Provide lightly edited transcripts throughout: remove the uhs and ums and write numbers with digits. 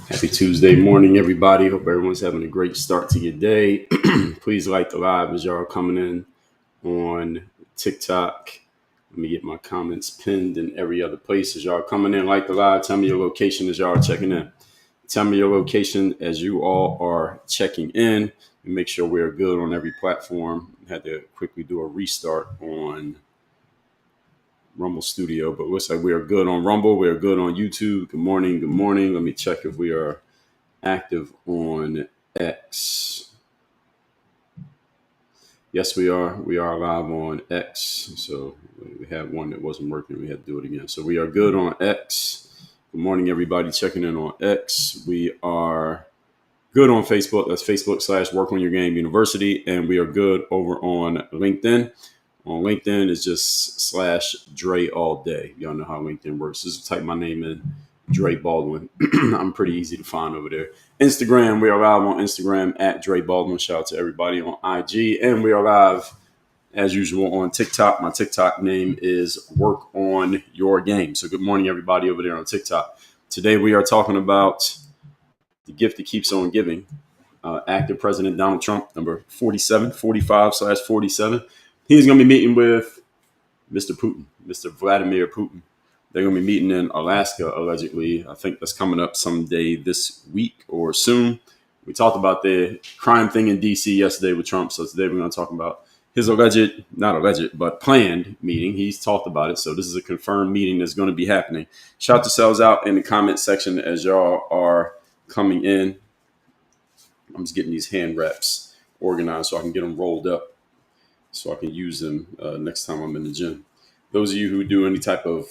Happy Tuesday morning, everybody. Hope everyone's having a great start to your day. Please like the live as y'all are coming in on TikTok. Let me get my comments pinned in every other place as y'all are coming in. Like the live. Tell me your location as y'all are checking in. Tell me your location as you all are checking in. And make sure we're good on every platform. Had to quickly do a restart on Rumble Studio, but looks like we are good on Rumble. We are good on YouTube. Good morning. Good morning. Let me check if we are active on X. Yes, we are. We are live on X. So we had one that wasn't working. We had to do it again. So we are good on X. Good morning, everybody checking in on X. We are good on Facebook. That's Facebook.com/Work on Your Game University. And we are good over on LinkedIn. On LinkedIn is just /Dre all day. Y'all know how LinkedIn works. Just type my name in, Dre Baldwin. I'm pretty easy to find over there. Instagram, we are live on Instagram at Dre Baldwin. Shout out to everybody on IG. And we are live, as usual, on TikTok. My TikTok name is Work on Your Game. So good morning, everybody over there on TikTok. Today we are talking about the gift that keeps on giving. Active President Donald Trump, number 45/47. He's going to be meeting with Mr. Putin, Mr. Vladimir Putin. They're going to be meeting in Alaska, allegedly. I think that's coming up someday this week or soon. We talked about the crime thing in D.C. yesterday with Trump. So today we're going to talk about his not alleged, but planned meeting. He's talked about it. So this is a confirmed meeting that's going to be happening. Shout yourselves out in the comment section as y'all are coming in. I'm just getting these hand wraps organized so I can get them rolled up, so I can use them next time I'm in the gym. Those of you who do any type of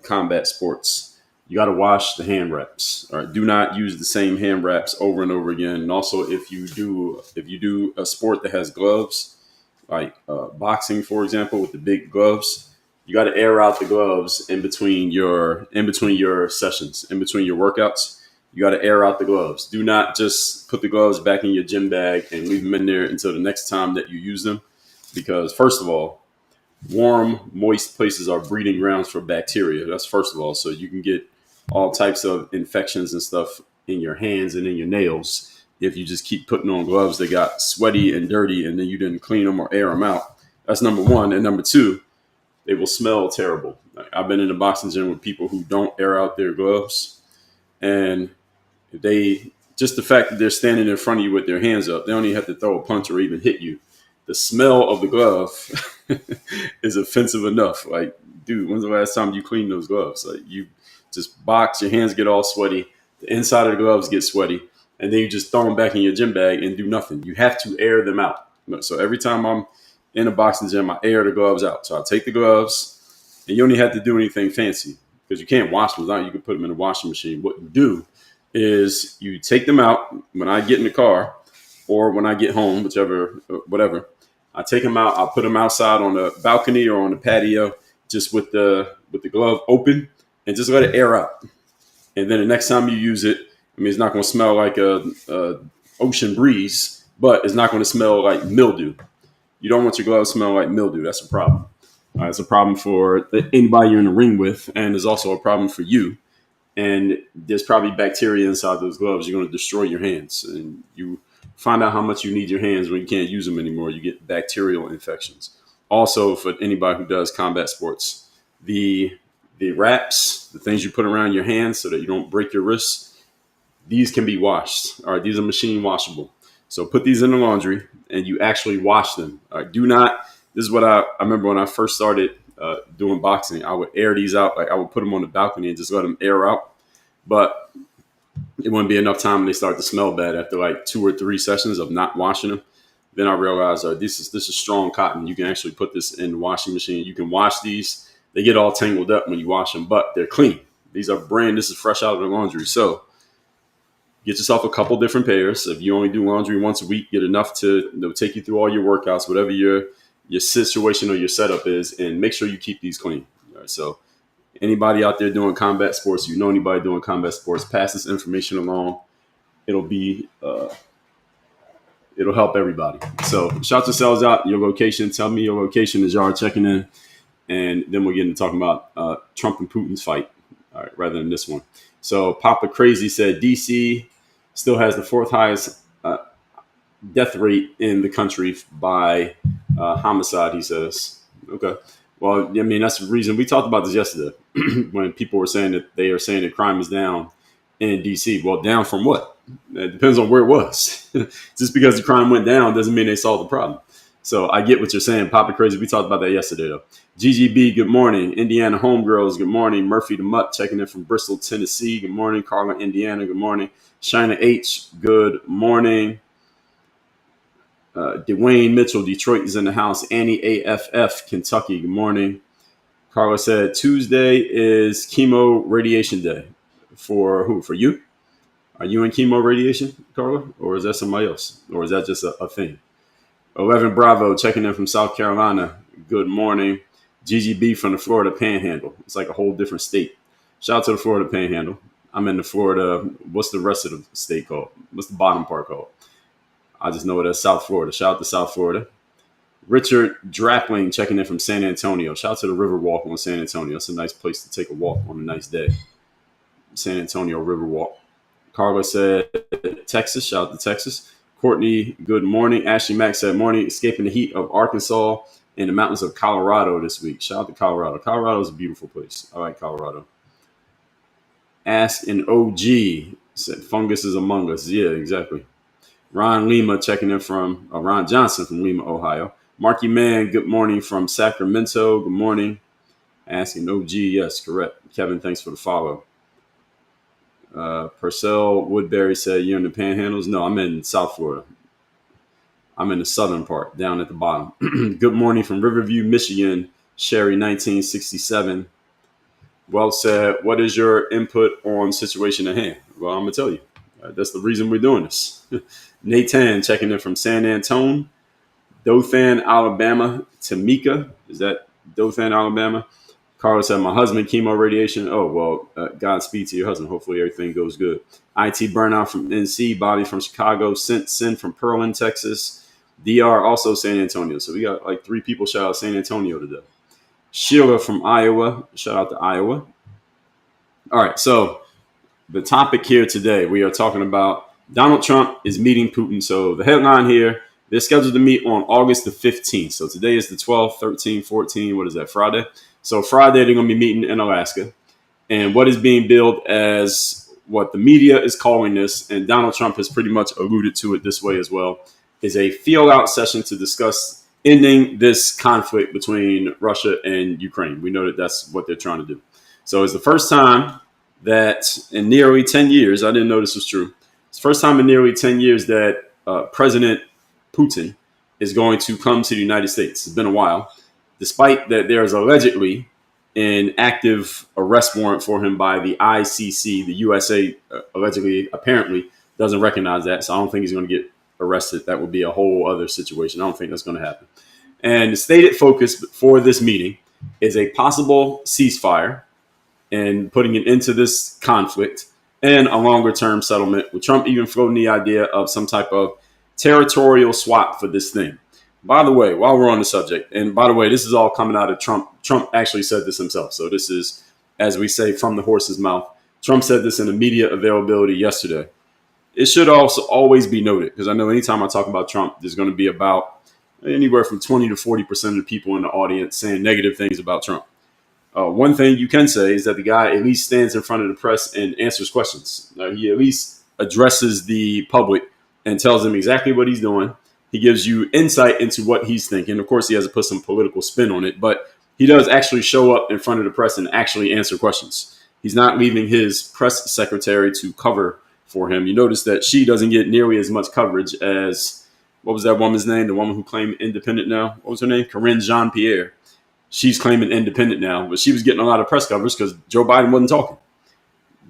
combat sports, you got to wash the hand wraps. All right, do not use the same hand wraps over and over again. And also, if you do a sport that has gloves, like boxing, for example, with the big gloves, you got to air out the gloves in between your sessions, in between your workouts. You got to air out the gloves. Do not just put the gloves back in your gym bag and leave them in there until the next time that you use them. Because first of all, warm, moist places are breeding grounds for bacteria. That's first of all. So you can get all types of infections and stuff in your hands and in your nails if you just keep putting on gloves that got sweaty and dirty and then you didn't clean them or air them out. That's number one. And number two, they will smell terrible. Like, I've been in a boxing gym with people who don't air out their gloves, and just the fact that they're standing in front of you with their hands up, they don't even have to throw a punch or even hit you. The smell of the glove is offensive enough. Like, dude, when's the last time you cleaned those gloves? Like, you just box, your hands get all sweaty, the inside of the gloves get sweaty, and then you just throw them back in your gym bag and do nothing. You have to air them out. So every time I'm in a boxing gym, I air the gloves out. So I take the gloves, and you don't even have to do anything fancy because you can't wash them out. You can put them in the washing machine. What you do is you take them out when I get in the car or when I get home, whatever. I take them out. I'll put them outside on the balcony or on the patio, just with the glove open, and just let it air out. And then the next time you use it, I mean, it's not going to smell like a ocean breeze, but it's not going to smell like mildew. You don't want your gloves to smell like mildew. That's a problem. It's a problem for anybody you're in the ring with, and there's also a problem for you. And there's probably bacteria inside those gloves. You're going to destroy your hands, and you find out how much you need your hands when you can't use them anymore. You get bacterial infections. Also, for anybody who does combat sports, the wraps, the things you put around your hands so that you don't break your wrists, these can be washed. All right, these are machine washable. So put these in the laundry and you actually wash them. All right, do not. This is what I remember when I first started doing boxing. I would air these out. Like, I would put them on the balcony and just let them air out. But it wouldn't be enough time, and they start to smell bad after like 2 or 3 sessions of not washing them. Then I realized this is strong cotton. You can actually put this in the washing machine. You can wash these. They get all tangled up when you wash them, but they're clean. These are this is fresh out of the laundry. So get yourself a couple different pairs. If you only do laundry once a week, get enough to take you through all your workouts, whatever your situation or your setup is, and make sure you keep these clean. All right, so anybody out there doing combat sports, you know anybody doing combat sports, pass this information along. It'll help everybody. So shout yourselves out, your location. Tell me your location as y'all are checking in. and then we'll get into talking about Trump and Putin's fight, all right, rather than this one. So Papa Crazy said DC still has the fourth highest death rate in the country by homicide, he says. Okay. Well, I mean, that's the reason we talked about this yesterday when people were saying that they are saying that crime is down in DC. Well, down from what? It depends on where it was. Just because the crime went down doesn't mean they solved the problem. So I get what you're saying. Papa Crazy, we talked about that yesterday, though. GGB, good morning. Indiana Homegirls, good morning. Murphy the Mutt checking in from Bristol, Tennessee. Good morning. Carla, Indiana, good morning. Shina H, good morning. Dwayne Mitchell, Detroit is in the house. Annie AFF, Kentucky, good morning. Carla said Tuesday is chemo radiation day. For who? For you? Are you in chemo radiation, Carla? Or is that somebody else? Or is that just a thing? 11 Bravo checking in from South Carolina. Good morning. GGB from the Florida Panhandle. It's like a whole different state. Shout out to the Florida Panhandle. I'm in the Florida. What's the rest of the state called? What's the bottom part called? I just know it as South Florida. Shout out to South Florida. Richard Drapling checking in from San Antonio. Shout out to the Riverwalk on San Antonio. It's a nice place to take a walk on a nice day. San Antonio Riverwalk. Carla said Texas. Shout out to Texas. Courtney, good morning. Ashley Mack said morning. Escaping the heat of Arkansas and the mountains of Colorado this week. Shout out to Colorado. Colorado is a beautiful place. I like Colorado. Ask an OG said fungus is among us. Yeah, exactly. Ron Lima checking in from Ron Johnson from Lima, Ohio. Marky Man, good morning from Sacramento. Good morning. Asking OG, yes, correct. Kevin, thanks for the follow. Purcell Woodbury said, you're in the Panhandles? No, I'm in South Florida. I'm in the southern part, down at the bottom. Good morning from Riverview, Michigan. Sherry, 1967. Well said. What is your input on situation at hand? Well, I'm going to tell you. That's the reason we're doing this. Nathan checking in from San Antonio. Dothan, Alabama. Tamika. Is that Dothan, Alabama? Carlos said, my husband, chemo radiation. Oh, well, Godspeed to your husband. Hopefully everything goes good. IT Burnout from NC. Bobby from Chicago. Sin from Pearland, Texas. DR, also San Antonio. So we got like 3 people shout out San Antonio today. Sheila from Iowa. Shout out to Iowa. All right, so the topic here today, we are talking about Donald Trump is meeting Putin. So the headline here, they're scheduled to meet on August the 15th. So today is the 12th, 13th, 14th. What is that, Friday? So Friday, they're going to be meeting in Alaska. And what is being billed as what the media is calling this, and Donald Trump has pretty much alluded to it this way as well, is a feel-out session to discuss ending this conflict between Russia and Ukraine. We know that that's what they're trying to do. So it's the first time that in nearly 10 years, I didn't know this was true. It's the first time in nearly 10 years that President Putin is going to come to the United States. It's been a while, despite that there is allegedly an active arrest warrant for him by the ICC. The USA allegedly, apparently, doesn't recognize that. So I don't think he's going to get arrested. That would be a whole other situation. I don't think that's going to happen. And the stated focus for this meeting is a possible ceasefire and putting an end to this conflict and a longer-term settlement, with Trump even floating the idea of some type of territorial swap for this thing. By the way, while we're on the subject, and by the way, this is all coming out of Trump. Trump actually said this himself. So this is, as we say, from the horse's mouth. Trump said this in immediate availability yesterday. It should also always be noted, because I know anytime I talk about Trump, there's going to be about anywhere from 20 to 40% of the people in the audience saying negative things about Trump. One thing you can say is that the guy at least stands in front of the press and answers questions. He at least addresses the public and tells them exactly what he's doing. He gives you insight into what he's thinking. Of course, he has to put some political spin on it, but he does actually show up in front of the press and actually answer questions. He's not leaving his press secretary to cover for him. You notice that she doesn't get nearly as much coverage as, what was that woman's name? The woman who claimed independent now. What was her name? Karine Jean-Pierre. She's claiming independent now, but she was getting a lot of press coverage because Joe Biden wasn't talking.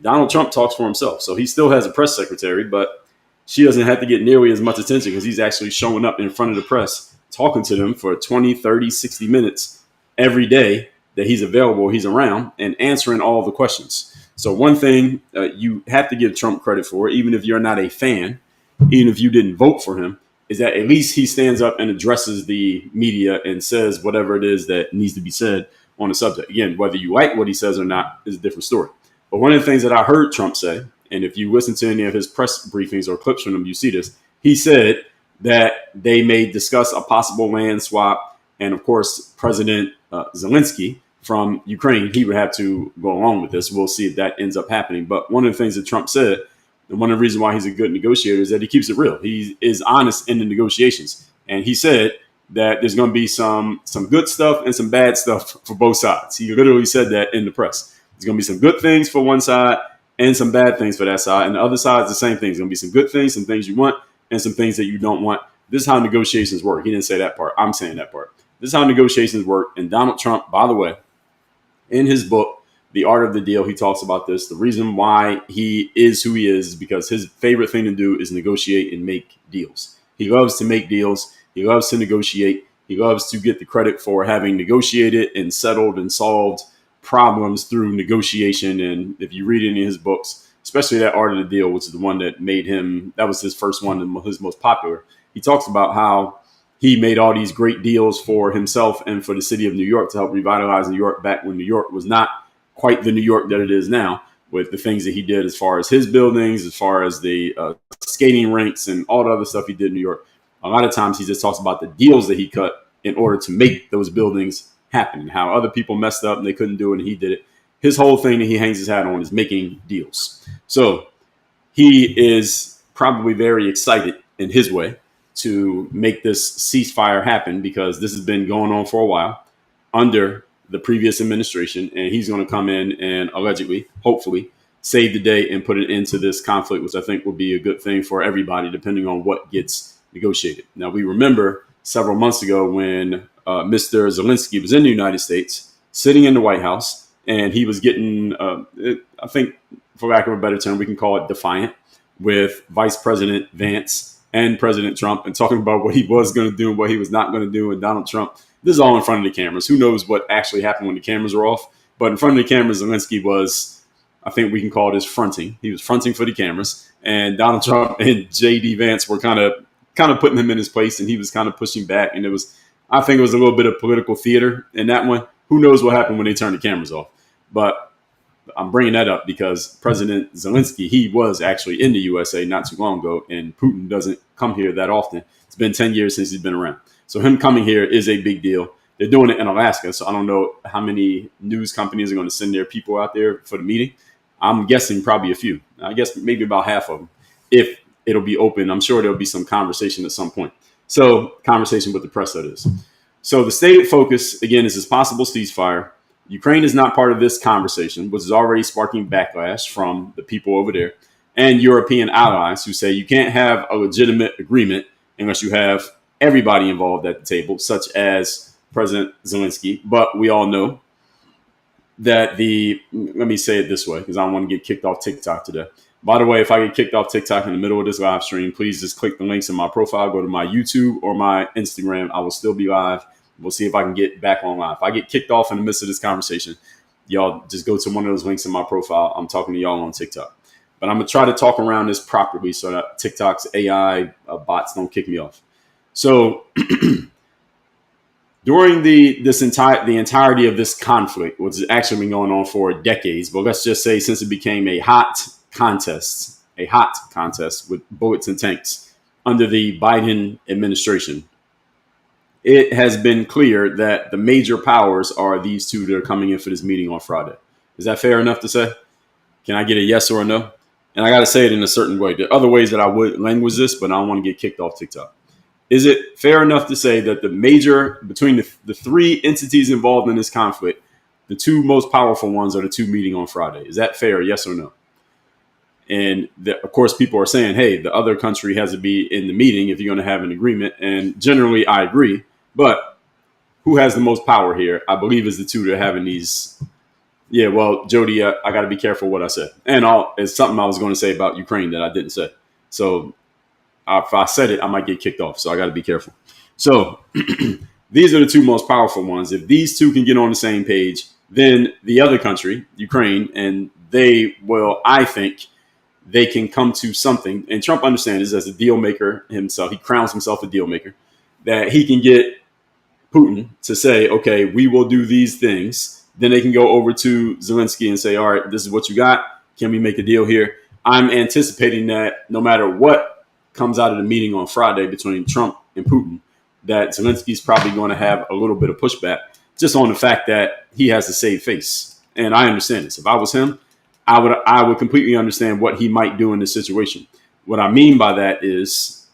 Donald Trump talks for himself. So he still has a press secretary, but she doesn't have to get nearly as much attention because he's actually showing up in front of the press, talking to them for 20, 30, 60 minutes every day that he's available, he's around, and answering all the questions. So one thing you have to give Trump credit for, even if you're not a fan, even if you didn't vote for him, is that at least he stands up and addresses the media and says whatever it is that needs to be said on the subject. Again, whether you like what he says or not is a different story. But one of the things that I heard Trump say, and if you listen to any of his press briefings or clips from him, you see this. He said that they may discuss a possible land swap. And of course, President Zelensky from Ukraine, he would have to go along with this. We'll see if that ends up happening. But one of the things that Trump said, and one of the reasons why he's a good negotiator, is that he keeps it real. He is honest in the negotiations. And he said that there's going to be some good stuff and some bad stuff for both sides. He literally said that in the press. There's going to be some good things for one side and some bad things for that side. And the other side is the same thing. There's going to be some good things, some things you want, and some things that you don't want. This is how negotiations work. He didn't say that part. I'm saying that part. This is how negotiations work. And Donald Trump, by the way, in his book, The Art of the Deal, he talks about this. The reason why he is who he is because his favorite thing to do is negotiate and make deals. He loves to make deals. He loves to negotiate. He loves to get the credit for having negotiated and settled and solved problems through negotiation. And if you read any of his books, especially that Art of the Deal, which is the one that made him, that was his first one and his most popular. He talks about how he made all these great deals for himself and for the city of New York to help revitalize New York back when New York was not quite the New York that it is now, with the things that he did as far as his buildings, as far as the skating rinks and all the other stuff he did in New York. A lot of times he just talks about the deals that he cut in order to make those buildings happen and how other people messed up and they couldn't do it and he did it. His whole thing that he hangs his hat on is making deals. So he is probably very excited in his way to make this ceasefire happen because this has been going on for a while under the previous administration. And he's going to come in and allegedly, hopefully, save the day and put an end to this conflict, which I think will be a good thing for everybody, depending on what gets negotiated. Now, we remember several months ago when Mr. Zelensky was in the United States, sitting in the White House, and he was getting, I think, for lack of a better term, we can call it defiant with Vice President Vance and President Trump and talking about what he was going to do and what he was not going to do. And Donald Trump, this is all in front of the cameras. Who knows what actually happened when the cameras were off? But in front of the cameras, Zelensky was, I think we can call this fronting. He was fronting for the cameras. And Donald Trump and J.D. Vance were kind of putting him in his place, and he was kind of pushing back. And I think it was a little bit of political theater in that one. Who knows what happened when they turned the cameras off? But I'm bringing that up because President Zelensky, he was actually in the USA not too long ago, and Putin doesn't come here that often. It's been 10 years since he's been around. So him coming here is a big deal. They're doing it in Alaska, so I don't know how many news companies are going to send their people out there for the meeting. I'm guessing probably a few. I guess maybe about half of them. If it'll be open, I'm sure there'll be some conversation at some point. So conversation with the press, that is. So the stated focus, again, is this possible ceasefire. Ukraine is not part of this conversation, which is already sparking backlash from the people over there and European allies who say you can't have a legitimate agreement unless you have everybody involved at the table, such as President Zelensky. But we all know that let me say it this way, because I don't want to get kicked off TikTok today. By the way, if I get kicked off TikTok in the middle of this live stream, please just click the links in my profile, go to my YouTube or my Instagram. I will still be live. We'll see if I can get back on live. If I get kicked off in the midst of this conversation, y'all just go to one of those links in my profile. I'm talking to y'all on TikTok. But I'm going to try to talk around this properly so that TikTok's AI bots don't kick me off. So during the entirety of this conflict, which has actually been going on for decades, but let's just say since it became a hot contest with bullets and tanks under the Biden administration, it has been clear that the major powers are these two that are coming in for this meeting on Friday. Is that fair enough to say? Can I get a yes or a no? And I got to say it in a certain way. There are other ways that I would language this, but I don't want to get kicked off TikTok. Is it fair enough to say that between the three entities involved in this conflict, the two most powerful ones are the two meeting on Friday? Is that fair, yes or no? And of course, people are saying, hey, the other country has to be in the meeting if you're going to have an agreement. And generally, I agree. But who has the most power here? I believe is the two that are having these. Yeah, well, Jody, I got to be careful what I said. And it's something I was going to say about Ukraine that I didn't say. So if I said it, I might get kicked off. So I got to be careful. So these are the two most powerful ones. If these two can get on the same page, then the other country, Ukraine, and they will, I think, they can come to something. And Trump understands this as a deal maker himself. He crowns himself a deal maker, that he can get Putin to say, okay, we will do these things then they can go over to Zelensky and say, all right, this is what you got. Can we make a deal here? I'm anticipating that no matter what comes out of the meeting on Friday between Trump and Putin, that Zelensky's probably going to have a little bit of pushback just on the fact that he has to save face. And I understand this. If I was him, I would completely understand what he might do in this situation. What I mean by that is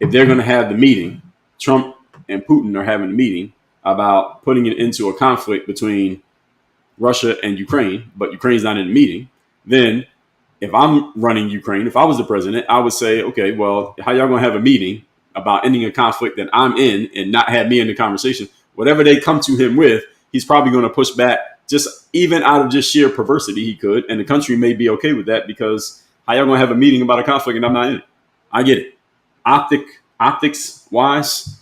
if they're going to have the meeting, Trump and Putin are having a meeting about putting it into a conflict between Russia and Ukraine, but Ukraine's not in the meeting, then if I'm running Ukraine, if I was the president, I would say, okay, well, how y'all going to have a meeting about ending a conflict that I'm in and not have me in the conversation? Whatever they come to him with, he's probably going to push back just even out of just sheer perversity he could. And the country may be okay with that because how y'all going to have a meeting about a conflict and I'm not in it? I get it. Optics wise,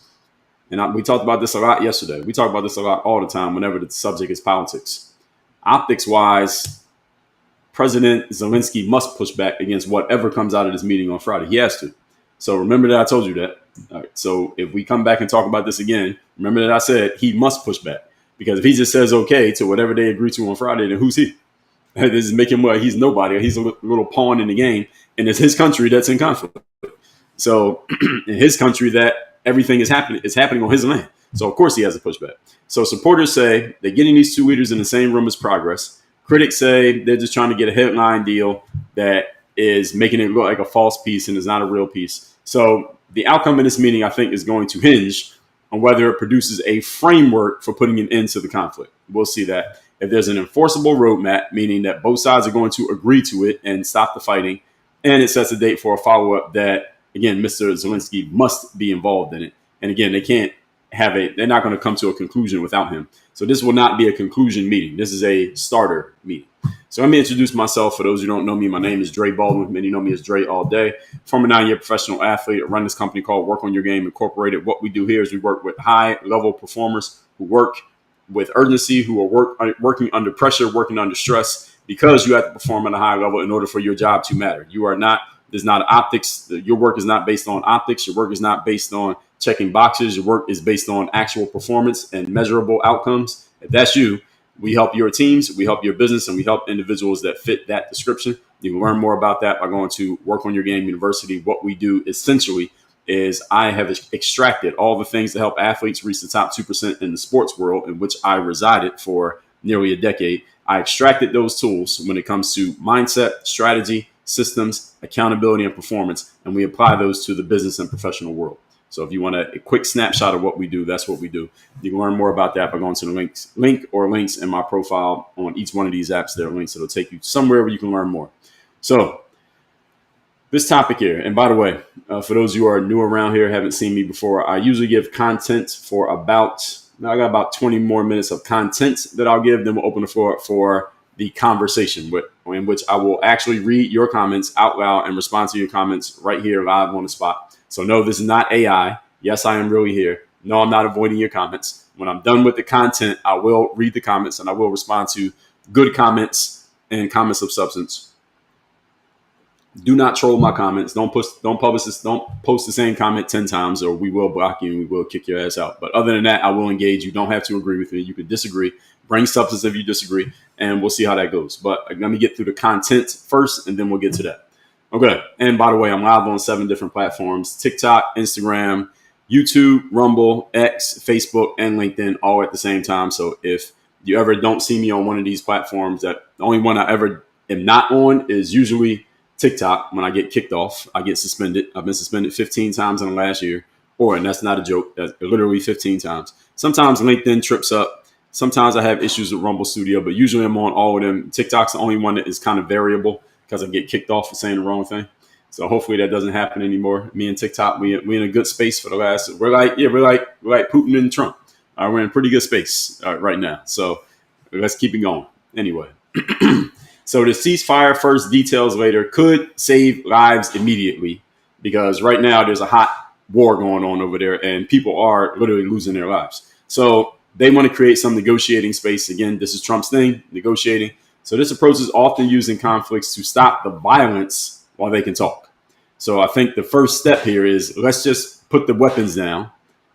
and we talked about this a lot yesterday. We talk about this a lot all the time whenever the subject is politics. Optics wise, President Zelensky must push back against whatever comes out of this meeting on Friday. He has to. So remember that I told you that. All right. So if we come back and talk about this again, remember that I said he must push back. Because if he just says okay to whatever they agree to on Friday, then who's he? This is making him he's nobody. He's a little pawn in the game. And it's his country that's in conflict. So in his country that everything is happening on his land. So of course he has a pushback. So supporters say they're getting these two leaders in the same room as progress. Critics say they're just trying to get a headline deal that is making it look like a false peace and is not a real peace. So the outcome of this meeting, I think, is going to hinge on whether it produces a framework for putting an end to the conflict. We'll see that. If there's an enforceable roadmap, meaning that both sides are going to agree to it and stop the fighting, and it sets a date for a follow-up that, again, Mr. Zelensky must be involved in it. And again, they're not going to come to a conclusion without him. So this will not be a conclusion meeting. This is a starter meeting. So let me introduce myself. For those who don't know me, my name is Dre Baldwin. Many know me as Dre all day. Former 9-year professional athlete. I run this company called Work on Your Game Incorporated. What we do here is we work with high-level performers who work with urgency, who are working under pressure, working under stress, because you have to perform at a high level in order for your job to matter. There's not optics. Your work is not based on optics. Your work is not based on checking boxes. Your work is based on actual performance and measurable outcomes. If that's you, we help your teams, we help your business, and we help individuals that fit that description. You can learn more about that by going to Work on Your Game University. What we do essentially is I have extracted all the things to help athletes reach the top 2% in the sports world, in which I resided for nearly a decade. I extracted those tools when it comes to mindset, strategy, systems, accountability, and performance, and we apply those to the business and professional world. So if you want a quick snapshot of what we do, that's what we do. You can learn more about that by going to the links in my profile on each one of these apps. There are links that'll take you somewhere where you can learn more. So this topic here, and by the way, for those who are new around here, haven't seen me before, I usually give content for I got about 20 more minutes of content that I'll give. Then we'll open the floor for the conversation in which I will actually read your comments out loud and respond to your comments right here live on the spot. So no, this is not AI. Yes, I am really here. No, I'm not avoiding your comments. When I'm done with the content, I will read the comments and I will respond to good comments and comments of substance. Do not troll my comments. Don't post the same comment 10 times or we will block you and we will kick your ass out. But other than that, I will engage. You don't have to agree with me. You can disagree. Bring substance if you disagree, and we'll see how that goes. But let me get through the content first, and then we'll get to that. Okay. And by the way, I'm live on 7 different platforms: TikTok, Instagram, YouTube, Rumble, X, Facebook, and LinkedIn, all at the same time. So if you ever don't see me on one of these platforms, the only one I ever am not on is usually TikTok. When I get kicked off, I get suspended. I've been suspended 15 times in the last year, and that's not a joke. That's literally 15 times. Sometimes LinkedIn trips up. Sometimes I have issues with Rumble Studio, but usually I'm on all of them. TikTok's the only one that is kind of variable because I get kicked off for saying the wrong thing. So hopefully that doesn't happen anymore. Me and TikTok, we in a good space for the last. We're like Putin and Trump. We're in a pretty good space right now. So let's keep it going. Anyway, so the ceasefire first, details later could save lives immediately because right now there's a hot war going on over there and people are literally losing their lives. So they want to create some negotiating space. Again, this is Trump's thing, negotiating. So this approach is often used in conflicts to stop the violence while they can talk. So I think the first step here is let's just put the weapons down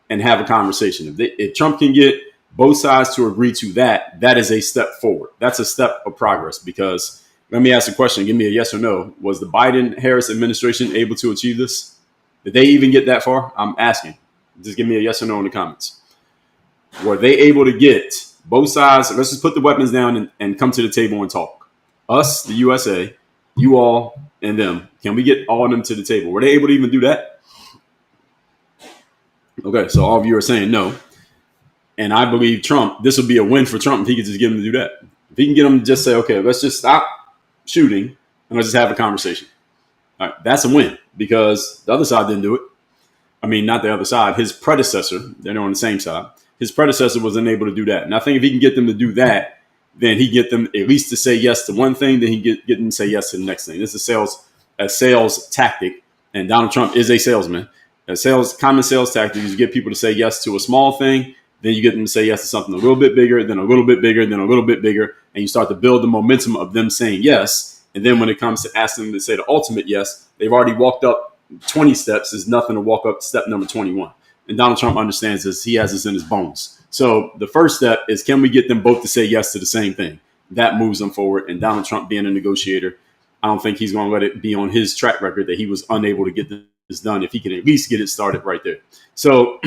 and have a conversation. If Trump can get both sides to agree to that, that is a step forward. That's a step of progress. Because let me ask a question. Give me a yes or no. Was the Biden-Harris administration able to achieve this? Did they even get that far? I'm asking. Just give me a yes or no in the comments. Were they able to get both sides? Let's just put the weapons down and come to the table and talk. Us, the USA, you all, and them. Can we get all of them to the table? Were they able to even do that? Okay, so all of you are saying no. And I believe Trump, this would be a win for Trump if he could just get them to do that. If he can get them to just say, okay, let's just stop shooting and let's just have a conversation. All right, that's a win because the other side didn't do it. I mean, not the other side. His predecessor, they're on the same side. His predecessor was unable to do that. And I think if he can get them to do that, then he get them at least to say yes to one thing, then he get them to say yes to the next thing. This is a sales tactic, and Donald Trump is a salesman. Common sales tactic is you get people to say yes to a small thing, then you get them to say yes to something a little bit bigger, then a little bit bigger, then a little bit bigger, and you start to build the momentum of them saying yes. And then when it comes to asking them to say the ultimate yes, they've already walked up 20 steps. There's nothing to walk up step number 21. And Donald Trump understands this. He has this in his bones. So the first step is, can we get them both to say yes to the same thing? That moves them forward. And Donald Trump being a negotiator, I don't think he's going to let it be on his track record that he was unable to get this done if he can at least get it started right there. So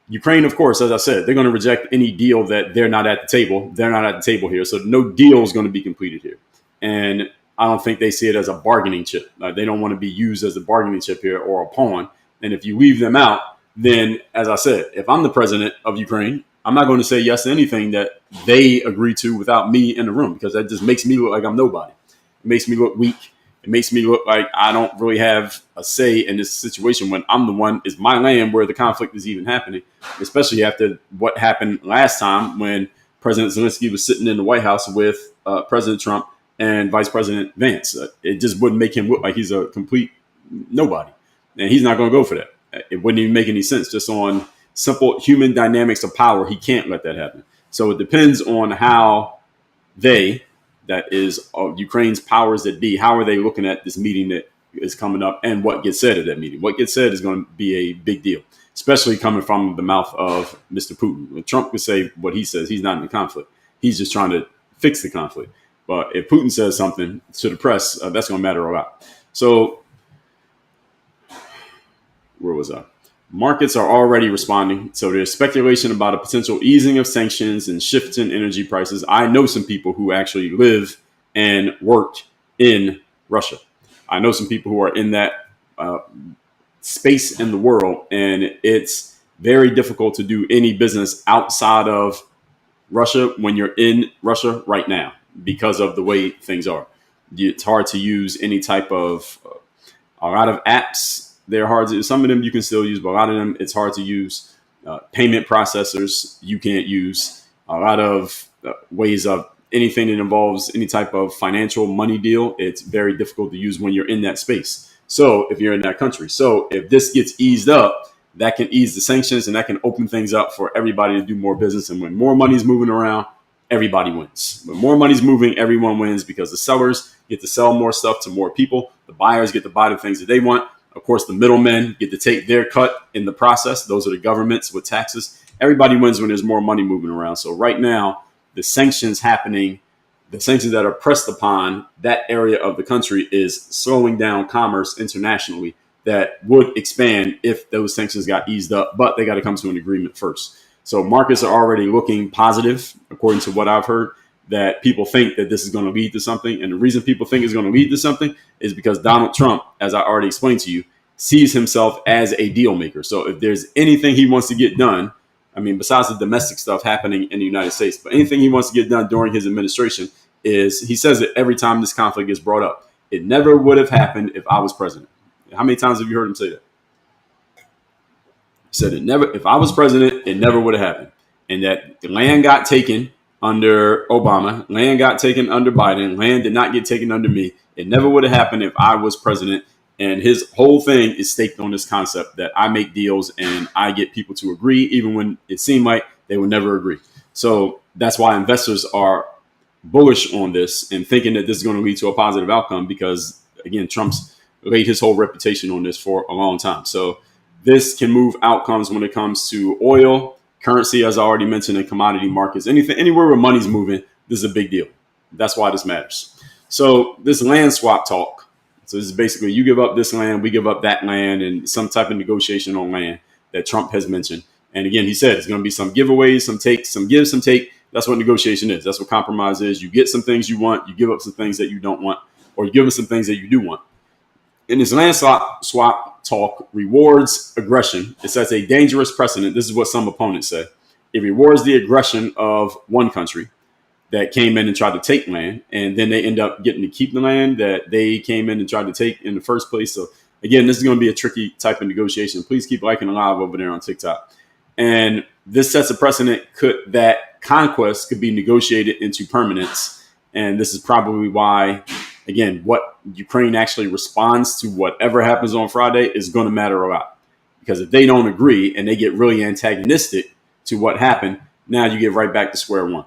Ukraine, of course, as I said, they're going to reject any deal that they're not at the table. They're not at the table here. So no deal is going to be completed here. And I don't think they see it as a bargaining chip. They don't want to be used as a bargaining chip here or a pawn. And if you leave them out, then, as I said, if I'm the president of Ukraine, I'm not going to say yes to anything that they agree to without me in the room, because that just makes me look like I'm nobody. It makes me look weak. It makes me look like I don't really have a say in this situation when I'm the one, it's my land where the conflict is even happening, especially after what happened last time when President Zelensky was sitting in the White House with President Trump and Vice President Vance. It just wouldn't make him look like he's a complete nobody. And he's not going to go for that. It wouldn't even make any sense. Just on simple human dynamics of power, he can't let that happen. So it depends on how that is Ukraine's powers that be, how are they looking at this meeting that is coming up and what gets said at that meeting. What gets said is going to be a big deal, especially coming from the mouth of Mr. Putin. When Trump could say what he says, he's not in the conflict. He's just trying to fix the conflict. But if Putin says something to the press, that's going to matter a lot. So where was I? Markets are already responding. So there's speculation about a potential easing of sanctions and shifts in energy prices. I know some people who actually live and work in Russia. I know some people who are in that space in the world, and it's very difficult to do any business outside of Russia when you're in Russia right now because of the way things are. It's hard to use any type of a lot of apps. They're hard to, some of them you can still use, but a lot of them it's hard to use. Payment processors you can't use. A lot of ways of anything that involves any type of financial money deal, it's very difficult to use when you're in that space. So if you're in that country. So if this gets eased up, that can ease the sanctions and that can open things up for everybody to do more business. And when more money is moving around, everybody wins. When more money's moving, everyone wins because the sellers get to sell more stuff to more people. The buyers get to buy the things that they want. Of course, the middlemen get to take their cut in the process. Those are the governments with taxes. Everybody wins when there's more money moving around. So right now, the sanctions happening, the sanctions that are pressed upon that area of the country is slowing down commerce internationally that would expand if those sanctions got eased up. But they got to come to an agreement first. So markets are already looking positive, according to what I've heard, that people think that this is going to lead to something. And the reason people think it's going to lead to something is because Donald Trump, as I already explained to you, sees himself as a deal maker. So if there's anything he wants to get done, I mean, besides the domestic stuff happening in the United States, but anything he wants to get done during his administration is, he says it every time this conflict gets brought up. It never would have happened if I was president. How many times have you heard him say that? He said it never, if I was president, it never would have happened. And that land got taken under Obama, land got taken under Biden, land did not get taken under me. It never would have happened if I was president. And his whole thing is staked on this concept that I make deals and I get people to agree, even when it seemed like they would never agree. So that's why investors are bullish on this and thinking that this is going to lead to a positive outcome because, again, Trump's laid his whole reputation on this for a long time. So this can move outcomes when it comes to oil, Currency, as I already mentioned, in commodity markets, anywhere where money's moving, this is a big deal. That's why this matters. So this land swap talk. So this is basically you give up this land, we give up that land, and some type of negotiation on land that Trump has mentioned. And again, he said it's going to be some giveaways, some takes, some give, some take. That's what negotiation is. That's what compromise is. You get some things you want, you give up some things that you don't want, or you give them some things that you do want. In this land swap talk rewards aggression. It sets a dangerous precedent. This is what some opponents say. It rewards the aggression of one country that came in and tried to take land, and then they end up getting to keep the land that they came in and tried to take in the first place. So again, this is going to be a tricky type of negotiation. Please keep liking live over there on TikTok. And this sets a precedent that conquest could be negotiated into permanence. And this is probably why, again, what Ukraine actually responds to whatever happens on Friday is going to matter a lot. Because if they don't agree and they get really antagonistic to what happened, now you get right back to square one.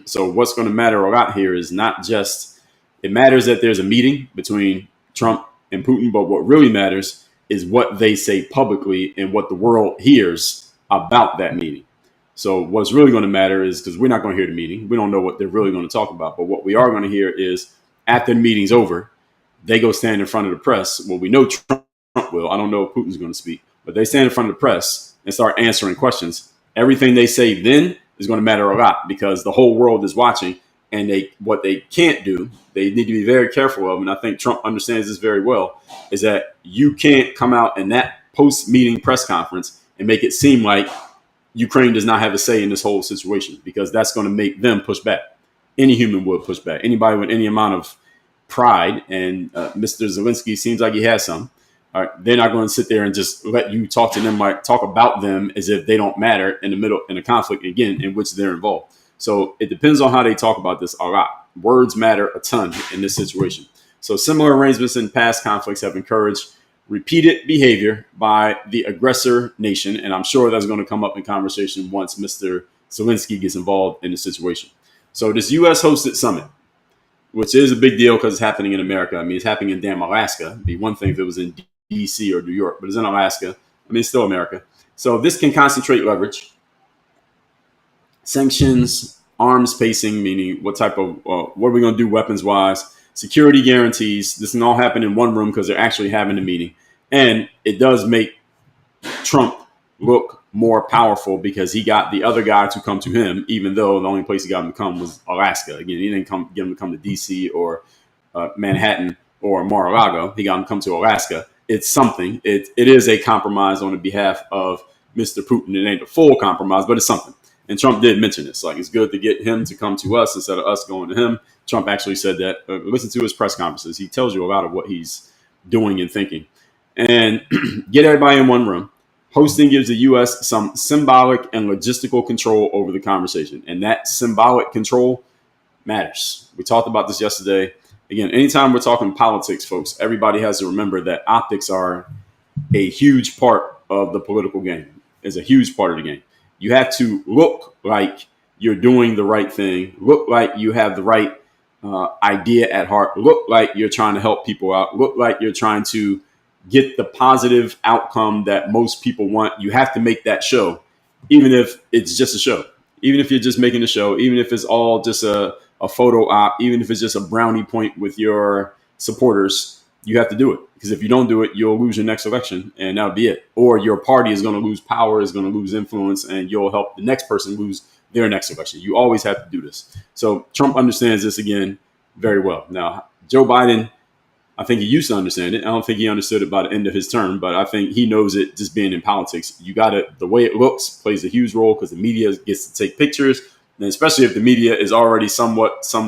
So what's going to matter a lot here is not just, it matters that there's a meeting between Trump and Putin, but what really matters is what they say publicly and what the world hears about that meeting. So what's really going to matter is, because we're not going to hear the meeting, we don't know what they're really going to talk about, but what we are going to hear is after the meeting's over, they go stand in front of the press. Well, we know Trump will. I don't know if Putin's going to speak, but they stand in front of the press and start answering questions. Everything they say then is going to matter a lot because the whole world is watching, and what they can't do, they need to be very careful of, and I think Trump understands this very well, is that you can't come out in that post-meeting press conference and make it seem like Ukraine does not have a say in this whole situation, because that's going to make them push back. Any human would push back. Anybody with any amount of pride, and Mr. Zelensky seems like he has some, all right, they're not going to sit there and just let you talk to them, like talk about them as if they don't matter in the middle in a conflict, again, in which they're involved. So it depends on how they talk about this a lot. Words matter a ton in this situation. So similar arrangements in past conflicts have encouraged repeated behavior by the aggressor nation. And I'm sure that's going to come up in conversation once Mr. Zelensky gets involved in the situation. So this U.S. hosted summit, which is a big deal because it's happening in America. I mean, it's happening in damn Alaska. It'd be one thing if it was in D.C. or New York, but it's in Alaska. I mean, it's still America. So this can concentrate leverage. Sanctions, arms pacing, meaning what type of, what are we going to do weapons-wise, security guarantees. This can all happen in one room because they're actually having a meeting. And it does make Trump look more powerful because he got the other guy to come to him, even though the only place he got him to come was Alaska. Again, he didn't get him to come to D.C. or Manhattan or Mar-a-Lago. He got him to come to Alaska. It's something. It is a compromise on the behalf of Mr. Putin. It ain't a full compromise, but it's something. And Trump did mention this. Like, it's good to get him to come to us instead of us going to him. Trump actually said that. Listen to his press conferences. He tells you a lot of what he's doing and thinking. And get everybody in one room. Hosting gives the U.S. some symbolic and logistical control over the conversation. And that symbolic control matters. We talked about this yesterday. Again, anytime we're talking politics, folks, everybody has to remember that optics are a huge part of the political game. It's a huge part of the game. You have to look like you're doing the right thing, look like you have the right idea at heart, look like you're trying to help people out, look like you're trying to get the positive outcome that most people want. You have to make that show, even if it's just a show, even if you're just making a show, even if it's all just a photo op, even if it's just a brownie point with your supporters. You have to do it, because if you don't do it, you'll lose your next election and that'll be it. Or your party is going to lose power, is going to lose influence, and you'll help the next person lose their next election. You always have to do this. So Trump understands this, again, very well. Now, Joe Biden, I think he used to understand it. I don't think he understood it by the end of his term, but I think he knows it just being in politics. You got to, the way it looks plays a huge role because the media gets to take pictures. And especially if the media is already some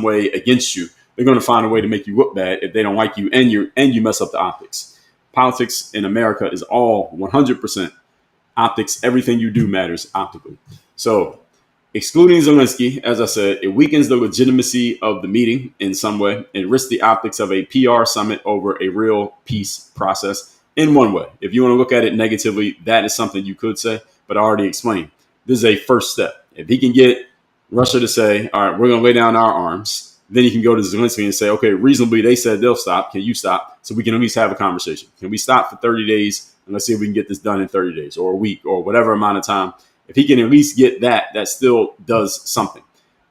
way against you, they're going to find a way to make you look bad if they don't like you and you mess up the optics. Politics in America is all 100% optics. Everything you do matters optically. So excluding Zelensky, as I said, it weakens the legitimacy of the meeting in some way and risks the optics of a PR summit over a real peace process in one way. If you want to look at it negatively, that is something you could say, but I already explained. This is a first step. If he can get Russia to say, all right, we're going to lay down our arms, then you can go to Zelensky and say, okay, reasonably, they said they'll stop. Can you stop? So we can at least have a conversation. Can we stop for 30 days? And let's see if we can get this done in 30 days or a week or whatever amount of time If he can at least get that, that still does something.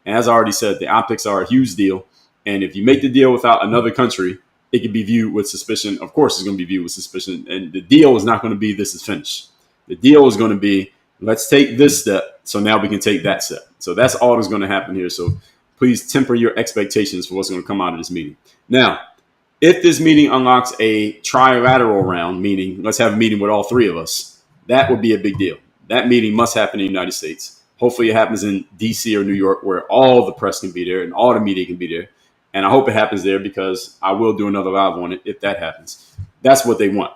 And as I already said, the optics are a huge deal. And if you make the deal without another country, it can be viewed with suspicion. Of course, it's going to be viewed with suspicion. And the deal is not going to be this is finished. The deal is going to be let's take this step so now we can take that step. So that's all that's going to happen here. So please temper your expectations for what's going to come out of this meeting. Now, if this meeting unlocks a trilateral round, meaning let's have a meeting with all three of us, that would be a big deal. That meeting must happen in the United States. Hopefully it happens in DC or New York where all the press can be there and all the media can be there. And I hope it happens there because I will do another live on it if that happens. That's what they want.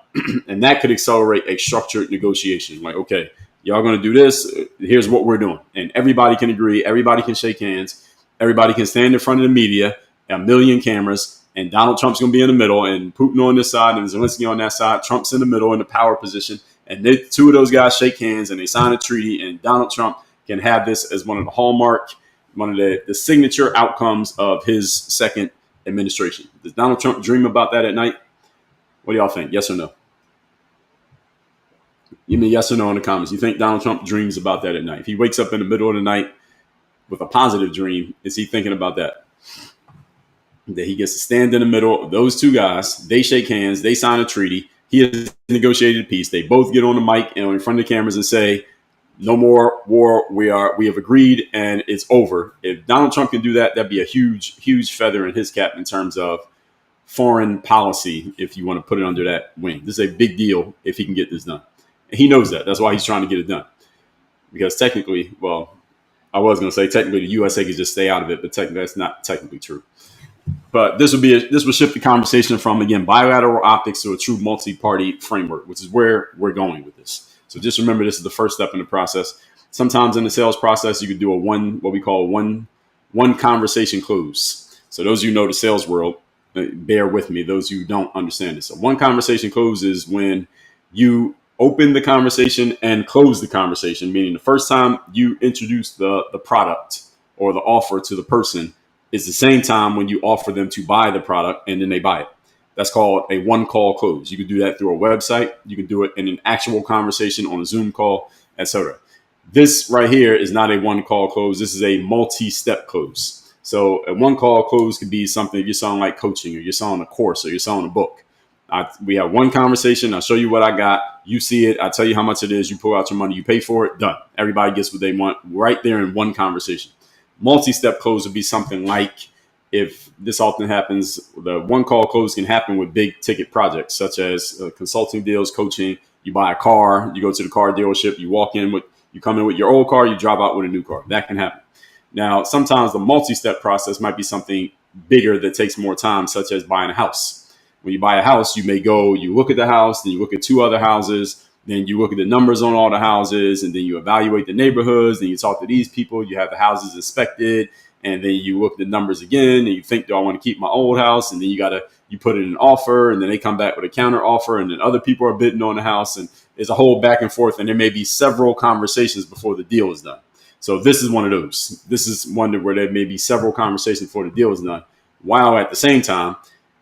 And that could accelerate a structured negotiation. Like, okay, y'all going to do this. Here's what we're doing. And everybody can agree. Everybody can shake hands. Everybody can stand in front of the media, a million cameras, and Donald Trump's going to be in the middle and Putin on this side and Zelensky on that side. Trump's in the middle in the power position. And two of those guys shake hands and they sign a treaty. And Donald Trump can have this as one of the signature outcomes of his second administration. Does Donald Trump dream about that at night? What do y'all think? Yes or no? You mean yes or no in the comments? You think Donald Trump dreams about that at night? If he wakes up in the middle of the night with a positive dream, is he thinking about that? That he gets to stand in the middle of those two guys. They shake hands. They sign a treaty. He has negotiated peace. They both get on the mic and in front of the cameras and say, no more war. We have agreed and it's over. If Donald Trump can do that, that'd be a huge, huge feather in his cap in terms of foreign policy, if you want to put it under that wing. This is a big deal if he can get this done. And he knows that. That's why he's trying to get it done. Because technically, well, I was going to say technically the USA could just stay out of it, but technically that's not technically true. But this will shift the conversation from, again, bilateral optics to a true multi-party framework, which is where we're going with this. So just remember, this is the first step in the process. Sometimes in the sales process, you could do what we call one conversation close. So those of you who know the sales world, bear with me. Those who don't understand this. So one conversation close is when you open the conversation and close the conversation, meaning the first time you introduce the product or the offer to the person is the same time when you offer them to buy the product and then they buy it. That's called a one call close. You can do that through a website. You can do it in an actual conversation on a Zoom call, etc. This right here is not a one call close. This is a multi-step close. So a one call close could be something if you're selling like coaching or you're selling a course or you're selling a book. We have one conversation. I'll show you what I got. You see it. I tell you how much it is. You pull out your money. You pay for it. Done. Everybody gets what they want right there in one conversation. Multi-step close would be something like, if this often happens, the one call close can happen with big ticket projects such as consulting deals, coaching. You buy a car, you go to the car dealership, you come in with your old car, you drive out with a new car. That can happen. Now, sometimes the multi-step process might be something bigger that takes more time, such as buying a house. When you buy a house, you may go, you look at the house, then you look at two other houses, then you look at the numbers on all the houses, and then you evaluate the neighborhoods, then you talk to these people, you have the houses inspected, and then you look at the numbers again, and you think, do I want to keep my old house? And then you put in an offer, and then they come back with a counter offer, and then other people are bidding on the house, and there's a whole back and forth, and there may be several conversations before the deal is done. So this is one of those. This is one where there may be several conversations before the deal is done, while at the same time,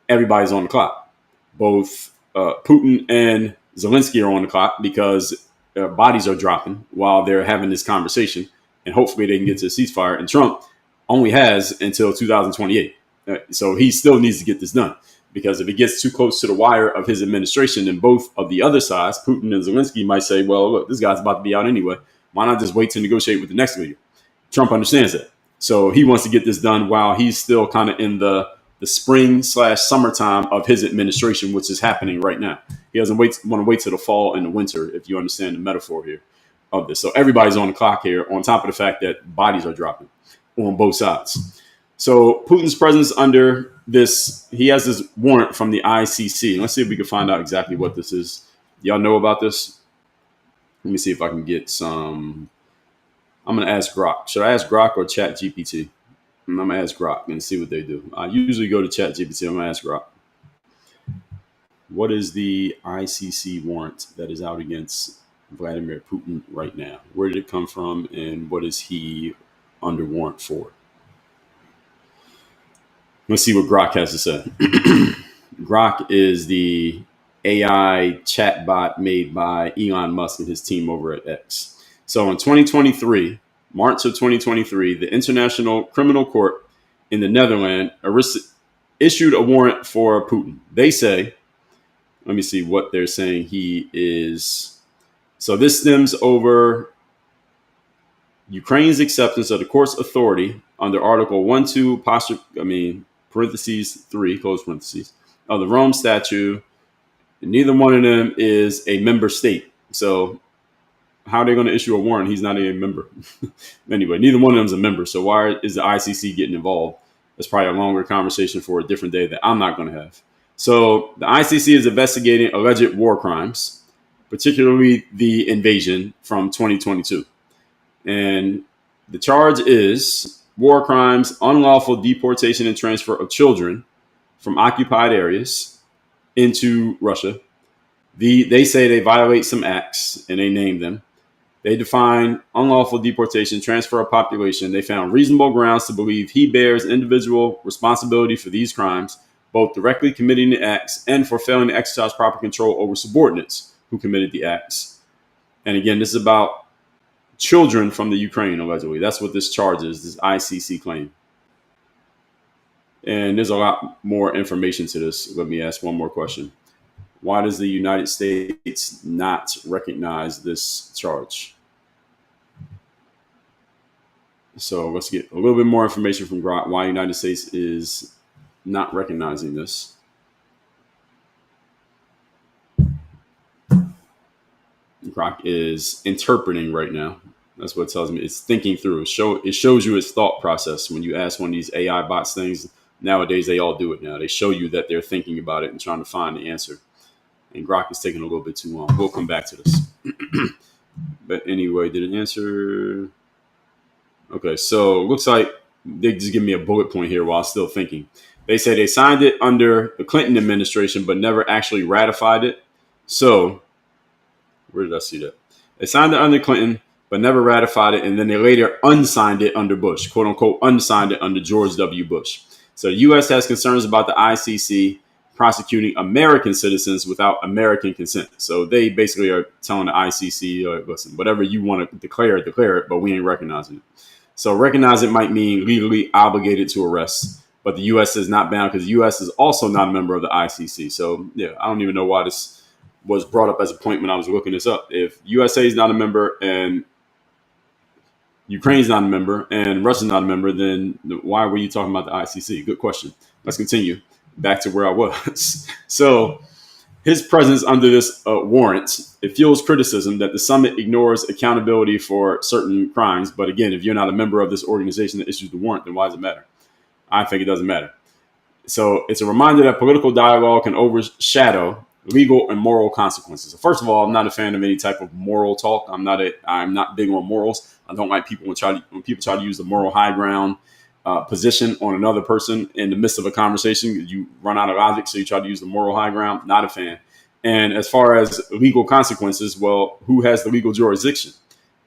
everybody's on the clock. Both Putin and Zelensky are on the clock because their bodies are dropping while they're having this conversation, and hopefully they can get to a ceasefire. And Trump only has until 2028. So he still needs to get this done, because if it gets too close to the wire of his administration, then both of the other sides, Putin and Zelensky, might say, well, look, this guy's about to be out anyway. Why not just wait to negotiate with the next leader? Trump understands that. So he wants to get this done while he's still kind of in the spring/summertime of his administration, which is happening right now. He doesn't want to wait till the fall and the winter, if you understand the metaphor here of this. So everybody's on the clock here, on top of the fact that bodies are dropping on both sides. So Putin's presence under this, he has this warrant from the ICC. Let's see if we can find out exactly what this is. Y'all know about this? Let me see if I can get some. I'm going to ask Grok. Should I ask Grok or Chat GPT? I'm going to ask Grok and see what they do. I usually go to Chat GPT. I'm going to ask Grok. What is the ICC warrant that is out against Vladimir Putin right now? Where did it come from, and what is he under warrant for? Let's see what Grok has to say. Grok is the AI chatbot made by Elon Musk and his team over at X. So in 2023, March of 2023, the International Criminal Court in the Netherlands issued a warrant for Putin. They say, let me see what they're saying he is. So this stems over Ukraine's acceptance of the court's authority under Article 1, 2, parentheses 3, close parentheses, of the Rome Statute. Neither one of them is a member state. So how are they going to issue a warrant? He's not a member. Anyway, neither one of them is a member. So why is the ICC getting involved? That's probably a longer conversation for a different day that I'm not going to have. So the ICC is investigating alleged war crimes, particularly the invasion from 2022. And the charge is war crimes, unlawful deportation and transfer of children from occupied areas into Russia. They say they violate some acts, and they name them. They define unlawful deportation, transfer of population. They found reasonable grounds to believe he bears individual responsibility for these crimes, both directly committing the acts and for failing to exercise proper control over subordinates who committed the acts. And again, this is about children from the Ukraine, allegedly. That's what this charge is, this ICC claim. And there's a lot more information to this. Let me ask one more question. Why does the United States not recognize this charge? So let's get a little bit more information from Grok why the United States is not recognizing this. Grok is interpreting right now. That's what it tells me. It's thinking through. It shows you its thought process. When you ask one of these AI bots things, nowadays they all do it now. They show you that they're thinking about it and trying to find the answer. And Grok is taking a little bit too long. We'll come back to this. But anyway, did it answer? Okay, so it looks like they just give me a bullet point here while still thinking. They say they signed it under the Clinton administration, but never actually ratified it. So, where did I see that? They signed it under Clinton, but never ratified it. And then they later unsigned it under Bush, quote unquote, unsigned it under George W. Bush. So the U.S. has concerns about the ICC prosecuting American citizens without American consent. So they basically are telling the ICC, listen, whatever you want to declare it, but we ain't recognizing it. So recognize it might mean legally obligated to arrest, but the U.S. is not bound because the U.S. is also not a member of the ICC. So, yeah, I don't even know why this was brought up as a point when I was looking this up. If USA is not a member and Ukraine's not a member and Russia's not a member, then why were you talking about the ICC? Good question. Let's continue. Back to where I was. So his presence under this warrant, it fuels criticism that the summit ignores accountability for certain crimes. But again, if you're not a member of this organization that issues the warrant, then why does it matter? I think it doesn't matter. So it's a reminder that political dialogue can overshadow legal and moral consequences. So first of all, I'm not a fan of any type of moral talk. I'm not big on morals. I don't like people when people try to use the moral high ground position on another person in the midst of a conversation. You run out of logic, so you try to use the moral high ground. Not a fan. And as far as legal consequences, well, who has the legal jurisdiction?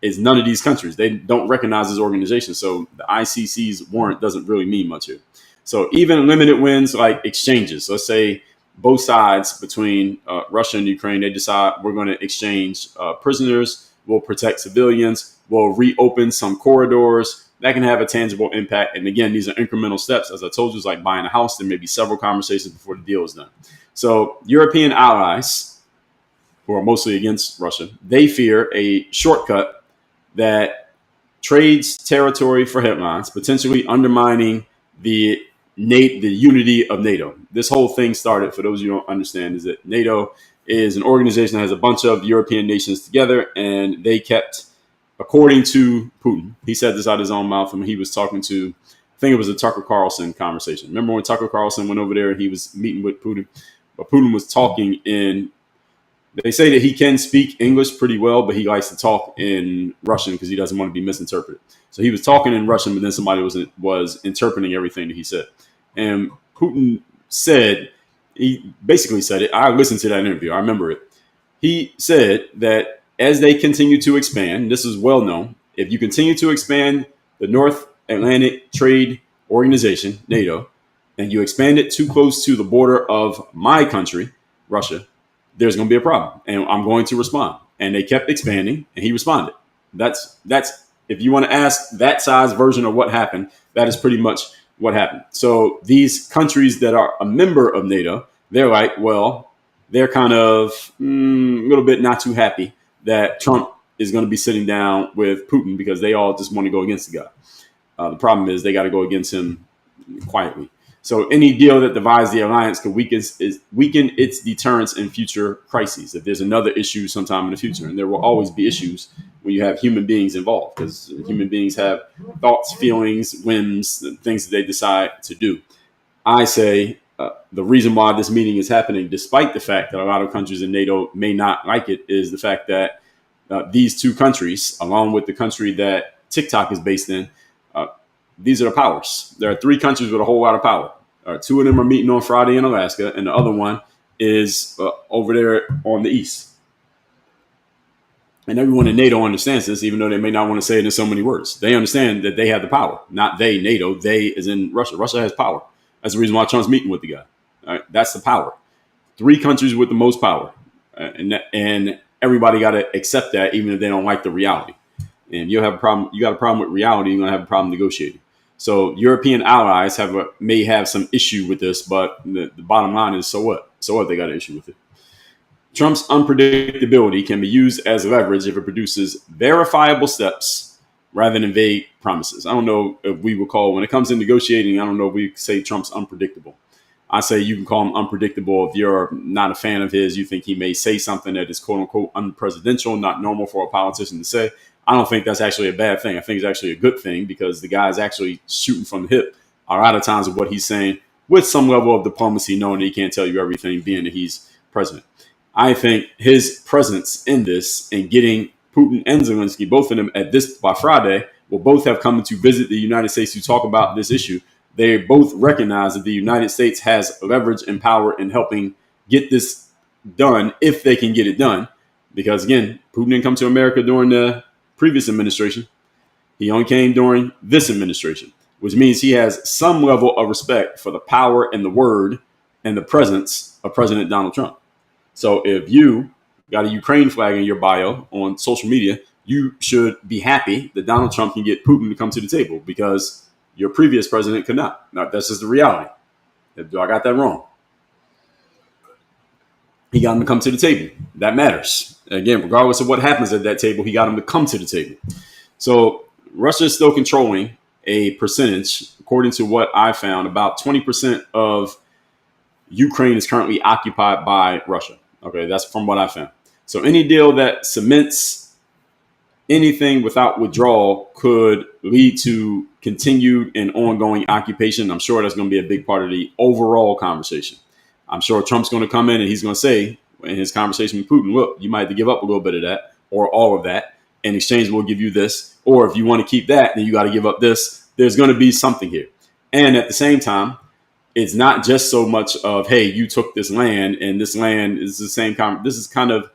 It's none of these countries. They don't recognize this organization. So the ICC's warrant doesn't really mean much here. So even limited wins like exchanges, let's say both sides between Russia and Ukraine, they decide we're going to exchange prisoners, we'll protect civilians, we'll reopen some corridors. That can have a tangible impact. And again, these are incremental steps. As I told you, it's like buying a house. There may be several conversations before the deal is done. So European allies, who are mostly against Russia, they fear a shortcut that trades territory for headlines, potentially undermining the unity of NATO. This whole thing started, for those of you who don't understand, is that NATO is an organization that has a bunch of European nations together, and they kept, according to Putin, he said this out of his own mouth when he was talking to, I think it was a Tucker Carlson conversation. Remember when Tucker Carlson went over there and he was meeting with Putin? But Putin was talking in, they say that he can speak English pretty well, but he likes to talk in Russian because he doesn't want to be misinterpreted. So he was talking in Russian, but then somebody was interpreting everything that he said. And Putin said, he basically said it. I listened to that interview. I remember it. He said that as they continue to expand, this is well known, if you continue to expand the North Atlantic Trade Organization, NATO, and you expand it too close to the border of my country, Russia, there's going to be a problem. And I'm going to respond. And they kept expanding, and he responded. That's if you want to ask that size version of what happened, that is pretty much what happened. So these countries that are a member of NATO, they're like, well, they're kind of a little bit not too happy that Trump is going to be sitting down with Putin because they all just want to go against the guy. The problem is they got to go against him quietly. So any deal that divides the alliance could weaken its deterrence in future crises. If there's another issue sometime in the future, and there will always be issues when you have human beings involved, because human beings have thoughts, feelings, whims, things that they decide to do. I say the reason why this meeting is happening, despite the fact that a lot of countries in NATO may not like it, is the fact that these two countries, along with the country that TikTok is based in, these are the powers. There are three countries with a whole lot of power. Two of them are meeting on Friday in Alaska, and the other one is over there on the east. And everyone in NATO understands this, even though they may not want to say it in so many words. They understand that they have the power. Not they, NATO. They is in Russia. Russia has power. That's the reason why Trump's meeting with the guy. All right? That's the power. Three countries with the most power. And everybody got to accept that, even if they don't like the reality. And you'll have a problem. You got a problem with reality. You're going to have a problem negotiating. So European allies may have some issue with this, but the bottom line is, so what? So what? They got an issue with it. Trump's unpredictability can be used as leverage if it produces verifiable steps rather than vague promises. I don't know if we would call, when it comes to negotiating, I don't know if we say Trump's unpredictable. I say you can call him unpredictable if you're not a fan of his. You think he may say something that is quote unquote unpresidential, not normal for a politician to say. I don't think that's actually a bad thing. I think it's actually a good thing because the guy is actually shooting from the hip a lot of times of what he's saying with some level of diplomacy, knowing that he can't tell you everything, being that he's president. I think his presence in this and getting Putin and Zelensky, both of them at this by Friday, will both have come to visit the United States to talk about this issue. They both recognize that the United States has leverage and power in helping get this done if they can get it done. Because again, Putin didn't come to America during the previous administration. He only came during this administration, which means he has some level of respect for the power and the word and the presence of President Donald Trump. So if you got a Ukraine flag in your bio on social media, you should be happy that Donald Trump can get Putin to come to the table because your previous president could not. Now, that's just the reality. I got that wrong. He got him to come to the table. That matters. Again, regardless of what happens at that table, he got him to come to the table. So Russia is still controlling a percentage, according to what I found, about 20% of Ukraine is currently occupied by Russia. Okay, that's from what I found. So any deal that cements anything without withdrawal could lead to continued and ongoing occupation. I'm sure that's going to be a big part of the overall conversation. I'm sure Trump's going to come in and he's going to say in his conversation with Putin, look, you might have to give up a little bit of that or all of that. In exchange, we'll give you this. Or if you want to keep that, then you got to give up this. There's going to be something here. And at the same time, it's not just so much of, hey, you took this land and this land is the same. This is kind of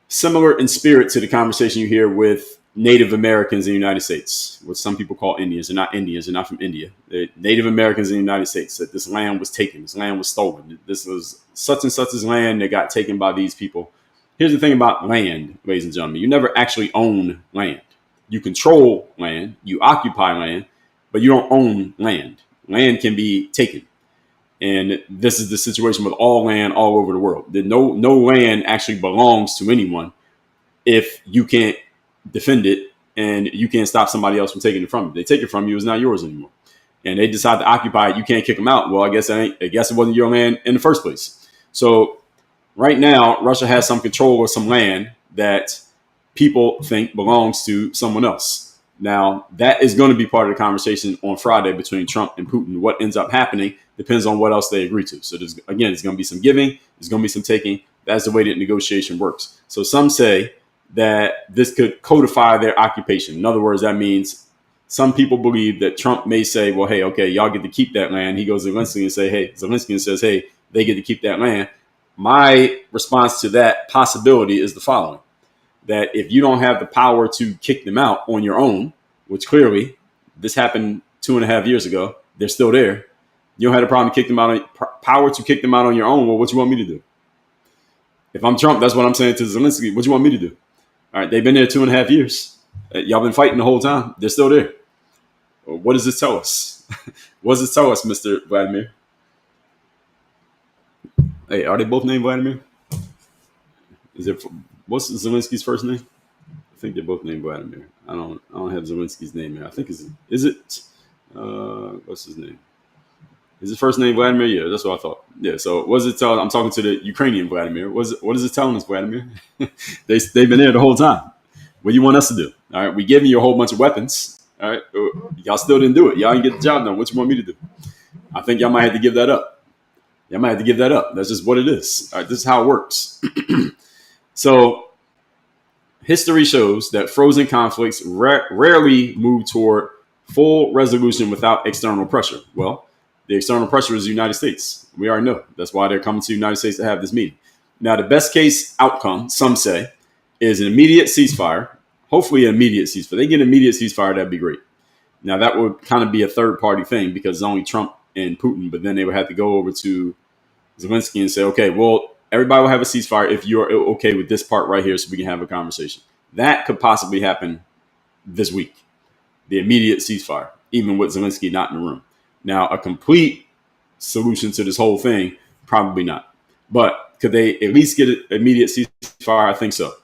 similar in spirit to the conversation you hear with Native Americans in the United States, what some people call Indians. They're not Indians. They're not from India. They're Native Americans in the United States, that this land was taken. This land was stolen. This was such and such's land that got taken by these people. Here's the thing about land, ladies and gentlemen. You never actually own land. You control land. You occupy land, but you don't own land. Land can be taken. And this is the situation with all land all over the world. No land actually belongs to anyone if you can't defend it and you can't stop somebody else from taking it from you. They take it from you, it's not yours anymore. And they decide to occupy it, you can't kick them out. Well, I guess it wasn't your land in the first place. So right now, Russia has some control of some land that people think belongs to someone else. Now, that is going to be part of the conversation on Friday between Trump and Putin. What ends up happening depends on what else they agree to. So, there's going to be some giving. There's going to be some taking. That's the way that negotiation works. So some say that this could codify their occupation. In other words, that means some people believe that Trump may say, well, hey, okay, y'all get to keep that land. He goes to Zelensky and says, hey, they get to keep that land. My response to that possibility is the following. That if you don't have the power to kick them out on your own, which clearly this happened 2.5 years ago, they're still there. You don't have the problem to kick them out, power to kick them out on your own. Well, what you want me to do? If I'm Trump, that's what I'm saying to Zelensky. What you want me to do? All right, they've been there 2.5 years. Y'all been fighting the whole time. They're still there. Well, what does this tell us? What does this tell us, Mr. Vladimir? Hey, are they both named Vladimir? Is it what's Zelensky's first name? I think they're both named Vladimir. I don't have Zelensky's name here. I think is it what's his name? Is his first name Vladimir? Yeah, that's what I thought. Yeah. So what does it tell? I'm talking to the Ukrainian Vladimir. What is it telling us, Vladimir? They've been there the whole time. What do you want us to do? All right, we giving you a whole bunch of weapons. All right, y'all still didn't do it. Y'all didn't get the job done. What you want me to do? I think y'all might have to give that up. Y'all might have to give that up. That's just what it is. All right, this is how it works. So history shows that frozen conflicts rarely move toward full resolution without external pressure. Well, the external pressure is the United States. We already know. That's why they're coming to the United States to have this meeting. Now, the best case outcome, some say, is an immediate ceasefire. Hopefully, an immediate ceasefire. If they get an immediate ceasefire, that'd be great. Now, that would kind of be a third-party thing because it's only Trump and Putin, but then they would have to go over to Zelensky and say, okay, well, everybody will have a ceasefire if you're okay with this part right here so we can have a conversation. That could possibly happen this week, the immediate ceasefire, even with Zelensky not in the room. Now, a complete solution to this whole thing, probably not. But could they at least get an immediate ceasefire? I think so.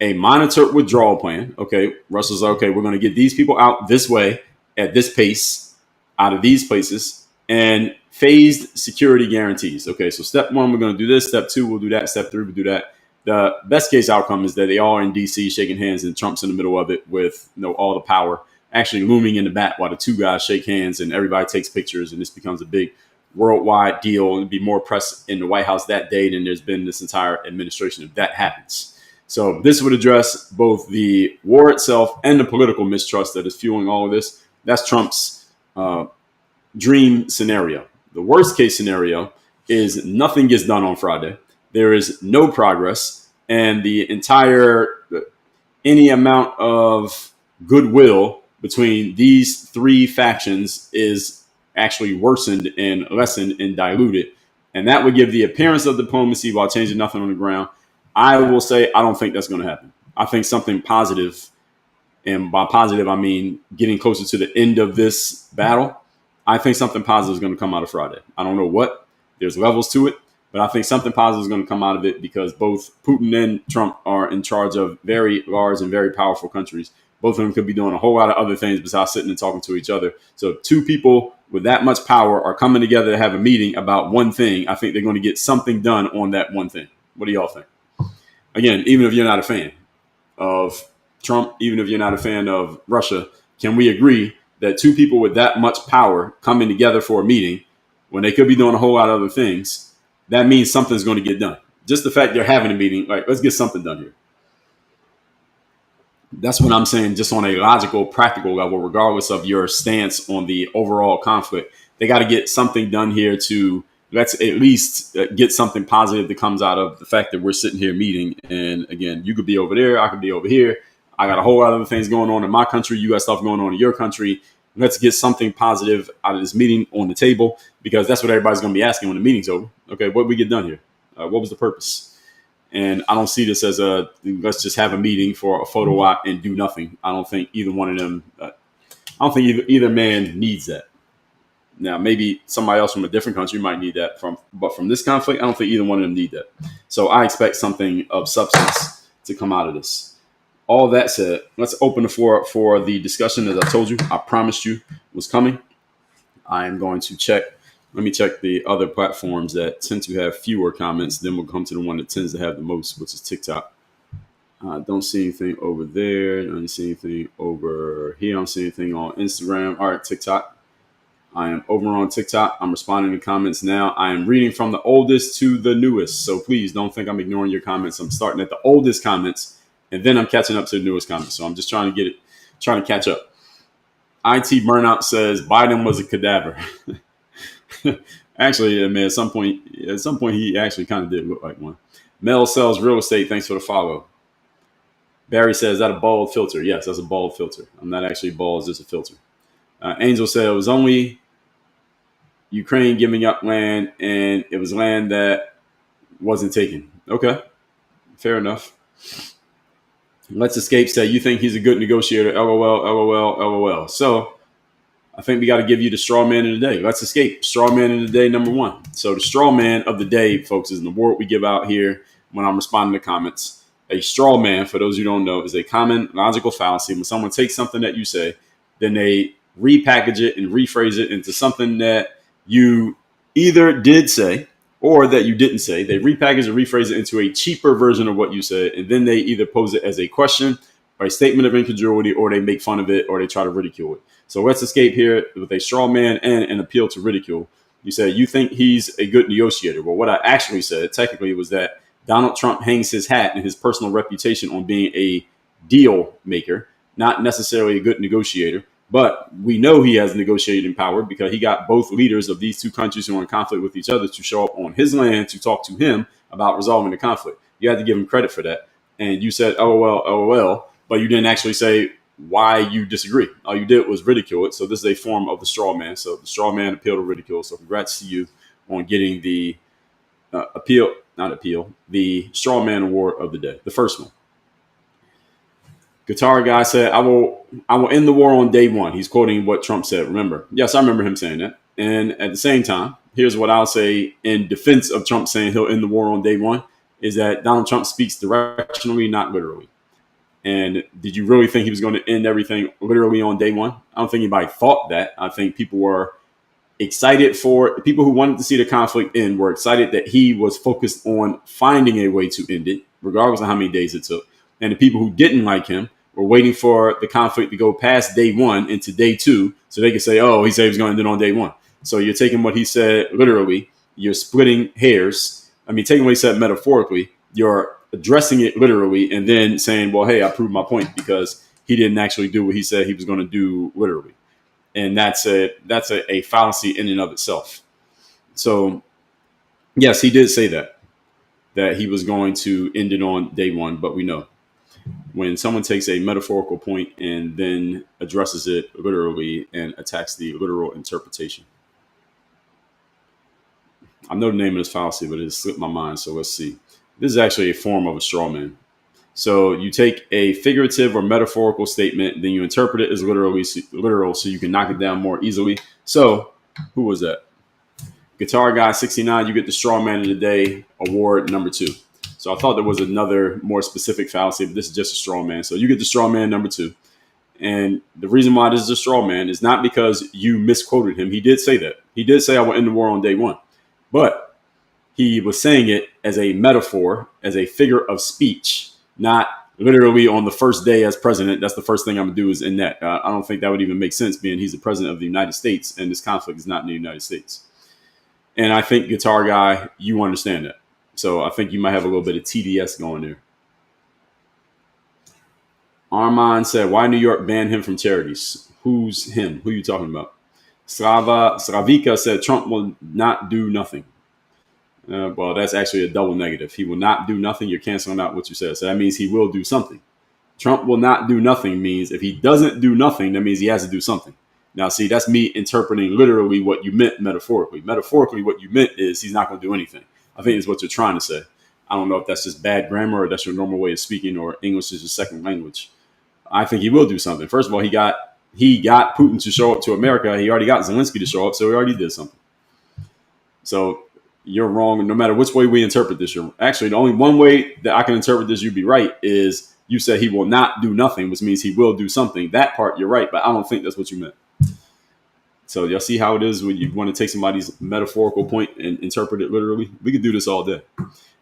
A monitored withdrawal plan. Okay, Russia's like, okay, we're going to get these people out this way at this pace, out of these places, and phased security guarantees. Okay, so step one, we're going to do this. Step two, we'll do that. Step three, we'll do that. The best case outcome is that they all are in D.C. shaking hands and Trump's in the middle of it with all the power actually looming in the back while the two guys shake hands and everybody takes pictures and this becomes a big worldwide deal and be more press in the White House that day than there's been this entire administration if that happens. So this would address both the war itself and the political mistrust that is fueling all of this. That's Trump's dream scenario. The worst case scenario is nothing gets done on Friday. There is no progress and the entire any amount of goodwill between these three factions is actually worsened and lessened and diluted. And that would give the appearance of diplomacy while changing nothing on the ground. I will say I don't think that's going to happen. I think something positive, and by positive, I mean getting closer to the end of this battle. I think something positive is going to come out of Friday. I don't know what. There's levels to it, but I think something positive is going to come out of it because both Putin and Trump are in charge of very large and very powerful countries. Both of them could be doing a whole lot of other things besides sitting and talking to each other. So if two people with that much power are coming together to have a meeting about one thing, I think they're going to get something done on that one thing. What do y'all think? Again, even if you're not a fan of Trump, even if you're not a fan of Russia, can we agree that two people with that much power coming together for a meeting when they could be doing a whole lot of other things, that means something's going to get done. Just the fact they're having a meeting, like, let's get something done here. That's what I'm saying, just on a logical, practical level, regardless of your stance on the overall conflict. They got to get something done here to let's at least get something positive that comes out of the fact that we're sitting here meeting. And again, you could be over there. I could be over here. I got a whole lot of other things going on in my country. You got stuff going on in your country. Let's get something positive out of this meeting on the table because that's what everybody's going to be asking when the meeting's over. Okay, what did we get done here? What was the purpose? And I don't see this as let's just have a meeting for a photo op and do nothing. I don't think either one of them, I don't think either man needs that. Now, maybe somebody else from a different country might need that but from this conflict, I don't think either one of them need that. So I expect something of substance to come out of this. All that said, let's open the floor up for the discussion. As I told you, I promised you was coming. I am going to check. Let me check the other platforms that tend to have fewer comments. Then we'll come to the one that tends to have the most, which is TikTok. I don't see anything over there. I don't see anything over here. I don't see anything on Instagram. All right, TikTok. I am over on TikTok. I'm responding to comments now. I am reading from the oldest to the newest. So please don't think I'm ignoring your comments. I'm starting at the oldest comments, and then I'm catching up to the newest comments. So I'm just trying to catch up. IT Burnout says Biden was a cadaver. Actually, I mean, at some point, he actually kind of did look like one. Mel sells real estate. Thanks for the follow. Barry says, is that a bald filter? Yes, that's a bald filter. I'm not actually bald, it's just a filter. Angel said it was only Ukraine giving up land, and it was land that wasn't taken. Okay, fair enough. Let's Escape said, you think he's a good negotiator? LOL, LOL, LOL. So I think we got to give you the straw man of the day. Let's Escape. Straw man of the day, number one. So the straw man of the day, folks, is an award we give out here when I'm responding to comments. A straw man, for those who don't know, is a common logical fallacy. When someone takes something that you say, then they repackage it and rephrase it into something that you either did say or that you didn't say. They repackage and rephrase it into a cheaper version of what you said, and then they either pose it as a question or a statement of incredulity, or they make fun of it, or they try to ridicule it. So let's escape here with a straw man and an appeal to ridicule. You said you think he's a good negotiator. Well, what I actually said technically was that Donald Trump hangs his hat and his personal reputation on being a deal maker, not necessarily a good negotiator. But we know he has negotiating power because he got both leaders of these two countries who are in conflict with each other to show up on his land to talk to him about resolving the conflict. You had to give him credit for that. And you said, LOL, LOL, but you didn't actually say why you disagree. All you did was ridicule it. So this is a form of the straw man. So the straw man appeal to ridicule. So congrats to you on getting the the straw man award of the day, the first one. Guitar guy said, I will end the war on day one. He's quoting what Trump said. Remember? Yes, I remember him saying that. And at the same time, here's what I'll say in defense of Trump saying he'll end the war on day one, is that Donald Trump speaks directionally, not literally. And did you really think he was going to end everything literally on day one? I don't think anybody thought that. I think people were excited for people who wanted to see the conflict end were excited that he was focused on finding a way to end it, regardless of how many days it took. And the people who didn't like him were waiting for the conflict to go past day one into day two so they could say, oh, he said he was going to end it on day one. So you're taking what he said literally, you're splitting hairs. I mean, taking what he said metaphorically, you're addressing it literally and then saying, well, hey, I proved my point because he didn't actually do what he said he was going to do literally. And that's a fallacy in and of itself. So, yes, he did say that he was going to end it on day one. But we know when someone takes a metaphorical point and then addresses it literally and attacks the literal interpretation. I know the name of this fallacy, but it slipped my mind. So let's see. This is actually a form of a straw man. So you take a figurative or metaphorical statement, then you interpret it as literal so you can knock it down more easily. So who was that? Guitar Guy 69, you get the Straw Man of the Day award number 2. So I thought there was another more specific fallacy, but this is just a straw man. So you get the straw man number 2. And the reason why this is a straw man is not because you misquoted him. He did say that. He did say I will end the war on day one. But he was saying it as a metaphor, as a figure of speech, not literally on the first day as president. That's the first thing I'm going to do is end that. I don't think that would even make sense, being he's the president of the United States and this conflict is not in the United States. And I think, Guitar Guy, you understand that. So I think you might have a little bit of TDS going there. Armand said, why New York banned him from charities? Who's him? Who are you talking about? Slavika said, Trump will not do nothing. Well, that's actually a double negative. He will not do nothing. You're canceling out what you said. So that means he will do something. Trump will not do nothing means if he doesn't do nothing, that means he has to do something. Now, see, that's me interpreting literally what you meant metaphorically. Metaphorically, what you meant is he's not going to do anything. I think is what you're trying to say. I don't know if that's just bad grammar or that's your normal way of speaking or English is your second language. I think he will do something. First of all, he got Putin to show up to America. He already got Zelensky to show up, so he already did something. So you're wrong. No matter which way we interpret this, actually the only one way that I can interpret this, you'd be right, is you said he will not do nothing, which means he will do something. That part, you're right, but I don't think that's what you meant. So y'all see how it is when you want to take somebody's metaphorical point and interpret it literally? We could do this all day.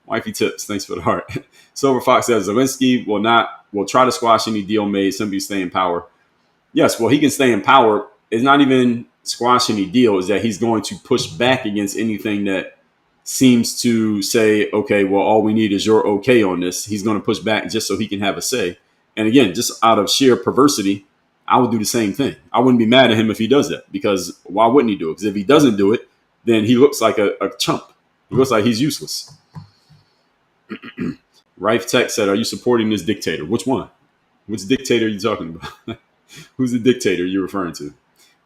Wifey tips, thanks for the heart. Silver Fox says Zelensky will try to squash any deal made, simply stay in power. Yes, well, he can stay in power. It's not even squash any deal, is that he's going to push back against anything that seems to say, okay, well, all we need is your okay on this. He's going to push back just so he can have a say. And again, just out of sheer perversity, I would do the same thing. I wouldn't be mad at him if he does that, because why wouldn't he do it? Because if he doesn't do it, then he looks like a chump. He looks like he's useless. Rife Tech said, are you supporting this dictator? Which one? Which dictator are you talking about? Who's the dictator you're referring to?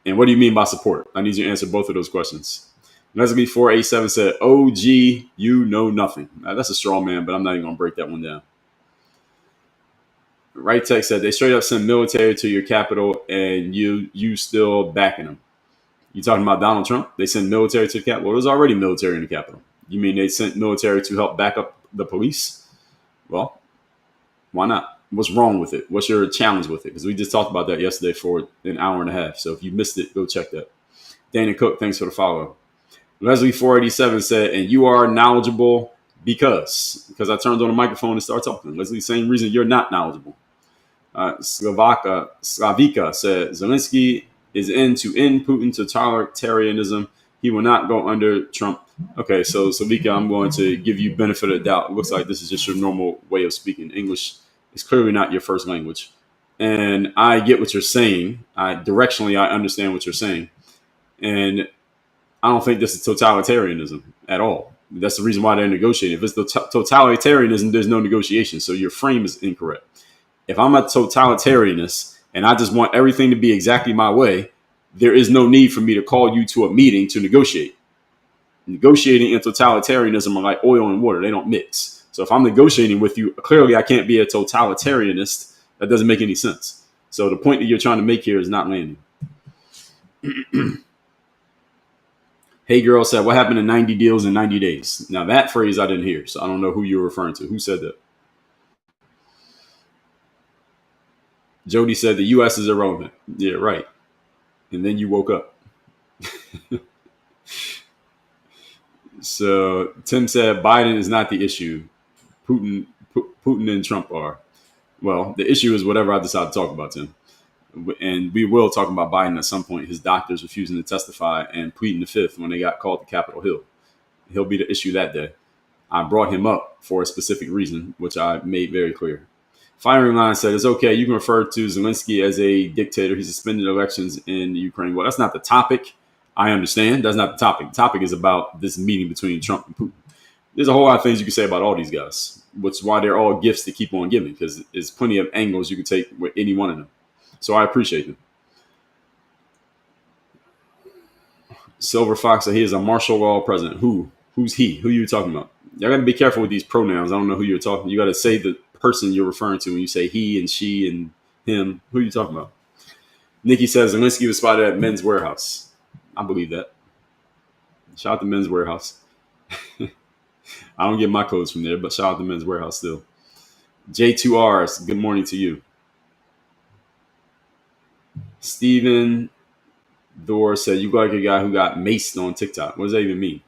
And what do you mean by support? I need you to answer both of those questions. Leslie 487 said, OG, you know nothing. Now, that's a straw man, but I'm not even going to break that one down. Right Tech said they straight up sent military to your capital, and you still backing them. You talking about Donald Trump? They sent military to the capital. Well, there's already military in the capital. You mean they sent military to help back up the police? Well, why not? What's wrong with it? What's your challenge with it? Because we just talked about that yesterday for an hour and a half. So if you missed it, go check that. Dana Cook, thanks for the follow. Leslie 487 said, and you are knowledgeable because I turned on the microphone and started talking. Leslie, same reason you're not knowledgeable. Slavika said, Zelensky is in to end Putin totalitarianism. He will not go under Trump. Okay, so Slavika, I'm going to give you benefit of the doubt. It looks like this is just your normal way of speaking. English is clearly not your first language. And I get what you're saying. Directionally, I understand what you're saying. And I don't think this is totalitarianism at all. That's the reason why they're negotiating. If it's totalitarianism, there's no negotiation. So your frame is incorrect. If I'm a totalitarianist and I just want everything to be exactly my way, there is no need for me to call you to a meeting to negotiate. Negotiating and totalitarianism are like oil and water. They don't mix. So if I'm negotiating with you, clearly I can't be a totalitarianist. That doesn't make any sense. So the point that you're trying to make here is not landing. Hey Girl said, what happened to 90 deals in 90 days? Now that phrase I didn't hear, so I don't know who you're referring to. Who said that? Jody said the U.S. is irrelevant. Yeah, right. And then you woke up. So Tim said Biden is not the issue. Putin and Trump are. Well, the issue is whatever I decide to talk about, Tim. And we will talk about Biden at some point. His doctors refusing to testify and pleading the fifth when they got called to Capitol Hill. He'll be the issue that day. I brought him up for a specific reason, which I made very clear. Firing Line said, it's okay. You can refer to Zelensky as a dictator. He suspended elections in Ukraine. Well, that's not the topic. I understand. That's not the topic. The topic is about this meeting between Trump and Putin. There's a whole lot of things you can say about all these guys, which is why they're all gifts to keep on giving, because there's plenty of angles you can take with any one of them. So I appreciate them. Silver Fox said he is a martial law president. Who's he? Who are you talking about? Y'all got to be careful with these pronouns. I don't know who you're talking. You got to say the person you're referring to when you say he and she and him. Who are you talking about? Nikki says Zelensky was spotted at Men's Warehouse. I believe that. Shout out to Men's Warehouse. I don't get my clothes from there, but shout out to Men's Warehouse still. J2Rs, good morning to you. Steven Dor said, you look like a guy who got maced on TikTok. What does that even mean?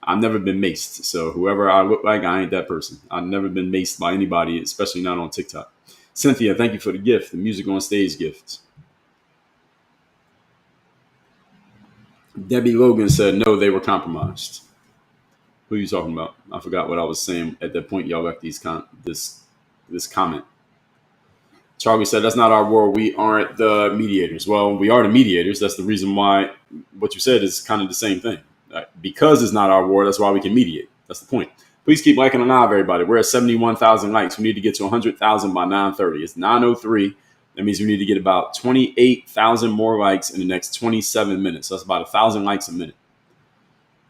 I've never been maced. So whoever I look like, I ain't that person. I've never been maced by anybody, especially not on TikTok. Cynthia, thank you for the gift, the music on stage gift. Debbie Logan said, no, they were compromised. Who are you talking about? I forgot what I was saying at that point. Y'all left this comment. Charlie said, that's not our war. We aren't the mediators. Well, we are the mediators. That's the reason why what you said is kind of the same thing. Because it's not our war, that's why we can mediate. That's the point. Please keep liking and live, everybody. We're at 71,000 likes. We need to get to 100,000 by 9:30. It's 9:03. That means we need to get about 28,000 more likes in the next 27 minutes. That's about 1,000 likes a minute.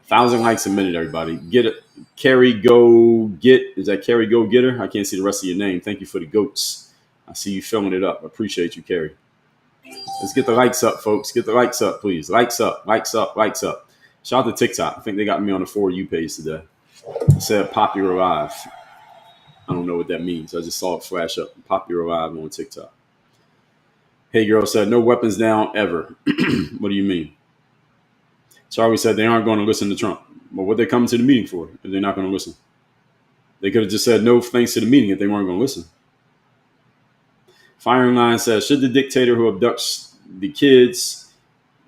1,000 likes a minute, everybody. Get it. Carrie Go Get. Is that Carrie Go Getter? I can't see the rest of your name. Thank you for the goats. I see you filling it up. I appreciate you, Carrie. Let's get the likes up, folks. Get the likes up, please. Likes up, likes up, likes up. Shout out to TikTok. I think they got me on the For You page today. It said popular live. I don't know what that means. I just saw it flash up. Popular live on TikTok. Hey Girl said, no weapons down ever. What do you mean? Charlie said they aren't going to listen to Trump. Well, what they coming to the meeting for if they're not going to listen? They could have just said no thanks to the meeting if they weren't going to listen. Firing Line says, should the dictator who abducts the kids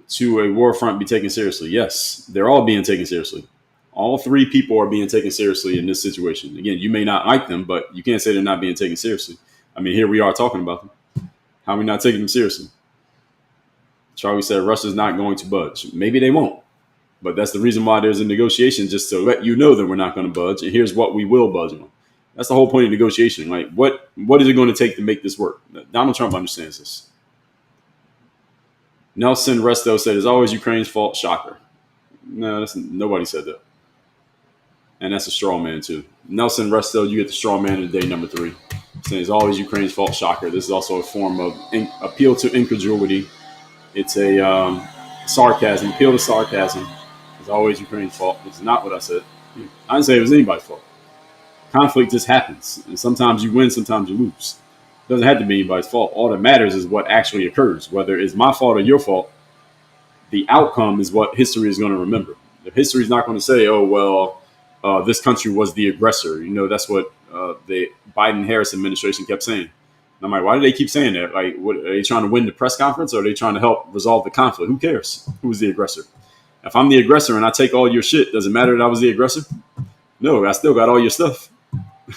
to a war front be taken seriously? Yes, they're all being taken seriously. All three people are being taken seriously in this situation. Again, you may not like them, but you can't say they're not being taken seriously. I mean, here we are talking about them. How are we not taking them seriously? Charlie said, Russia's not going to budge. Maybe they won't. But that's the reason why there's a negotiation, just to let you know that we're not going to budge. And here's what we will budge on. That's the whole point of negotiation. Like, what is it going to take to make this work? Donald Trump understands this. Nelson Resto said, it's always Ukraine's fault. Shocker. No, nobody said that. And that's a straw man, too. Nelson Resto, you get the straw man of day number 3. saying it's always Ukraine's fault. Shocker. This is also a form of appeal to incredulity. It's a sarcasm, appeal to sarcasm. It's always Ukraine's fault. It's not what I said. I didn't say it was anybody's fault. Conflict just happens. And sometimes you win, sometimes you lose. It doesn't have to be anybody's fault. All that matters is what actually occurs. Whether it's my fault or your fault, the outcome is what history is going to remember. The history is not going to say, oh, well, this country was the aggressor. You know, that's what the Biden-Harris administration kept saying. And I'm like, why do they keep saying that? Like, what, are they trying to win the press conference, or are they trying to help resolve the conflict? Who cares? Who's the aggressor? If I'm the aggressor and I take all your shit, does it matter that I was the aggressor? No, I still got all your stuff.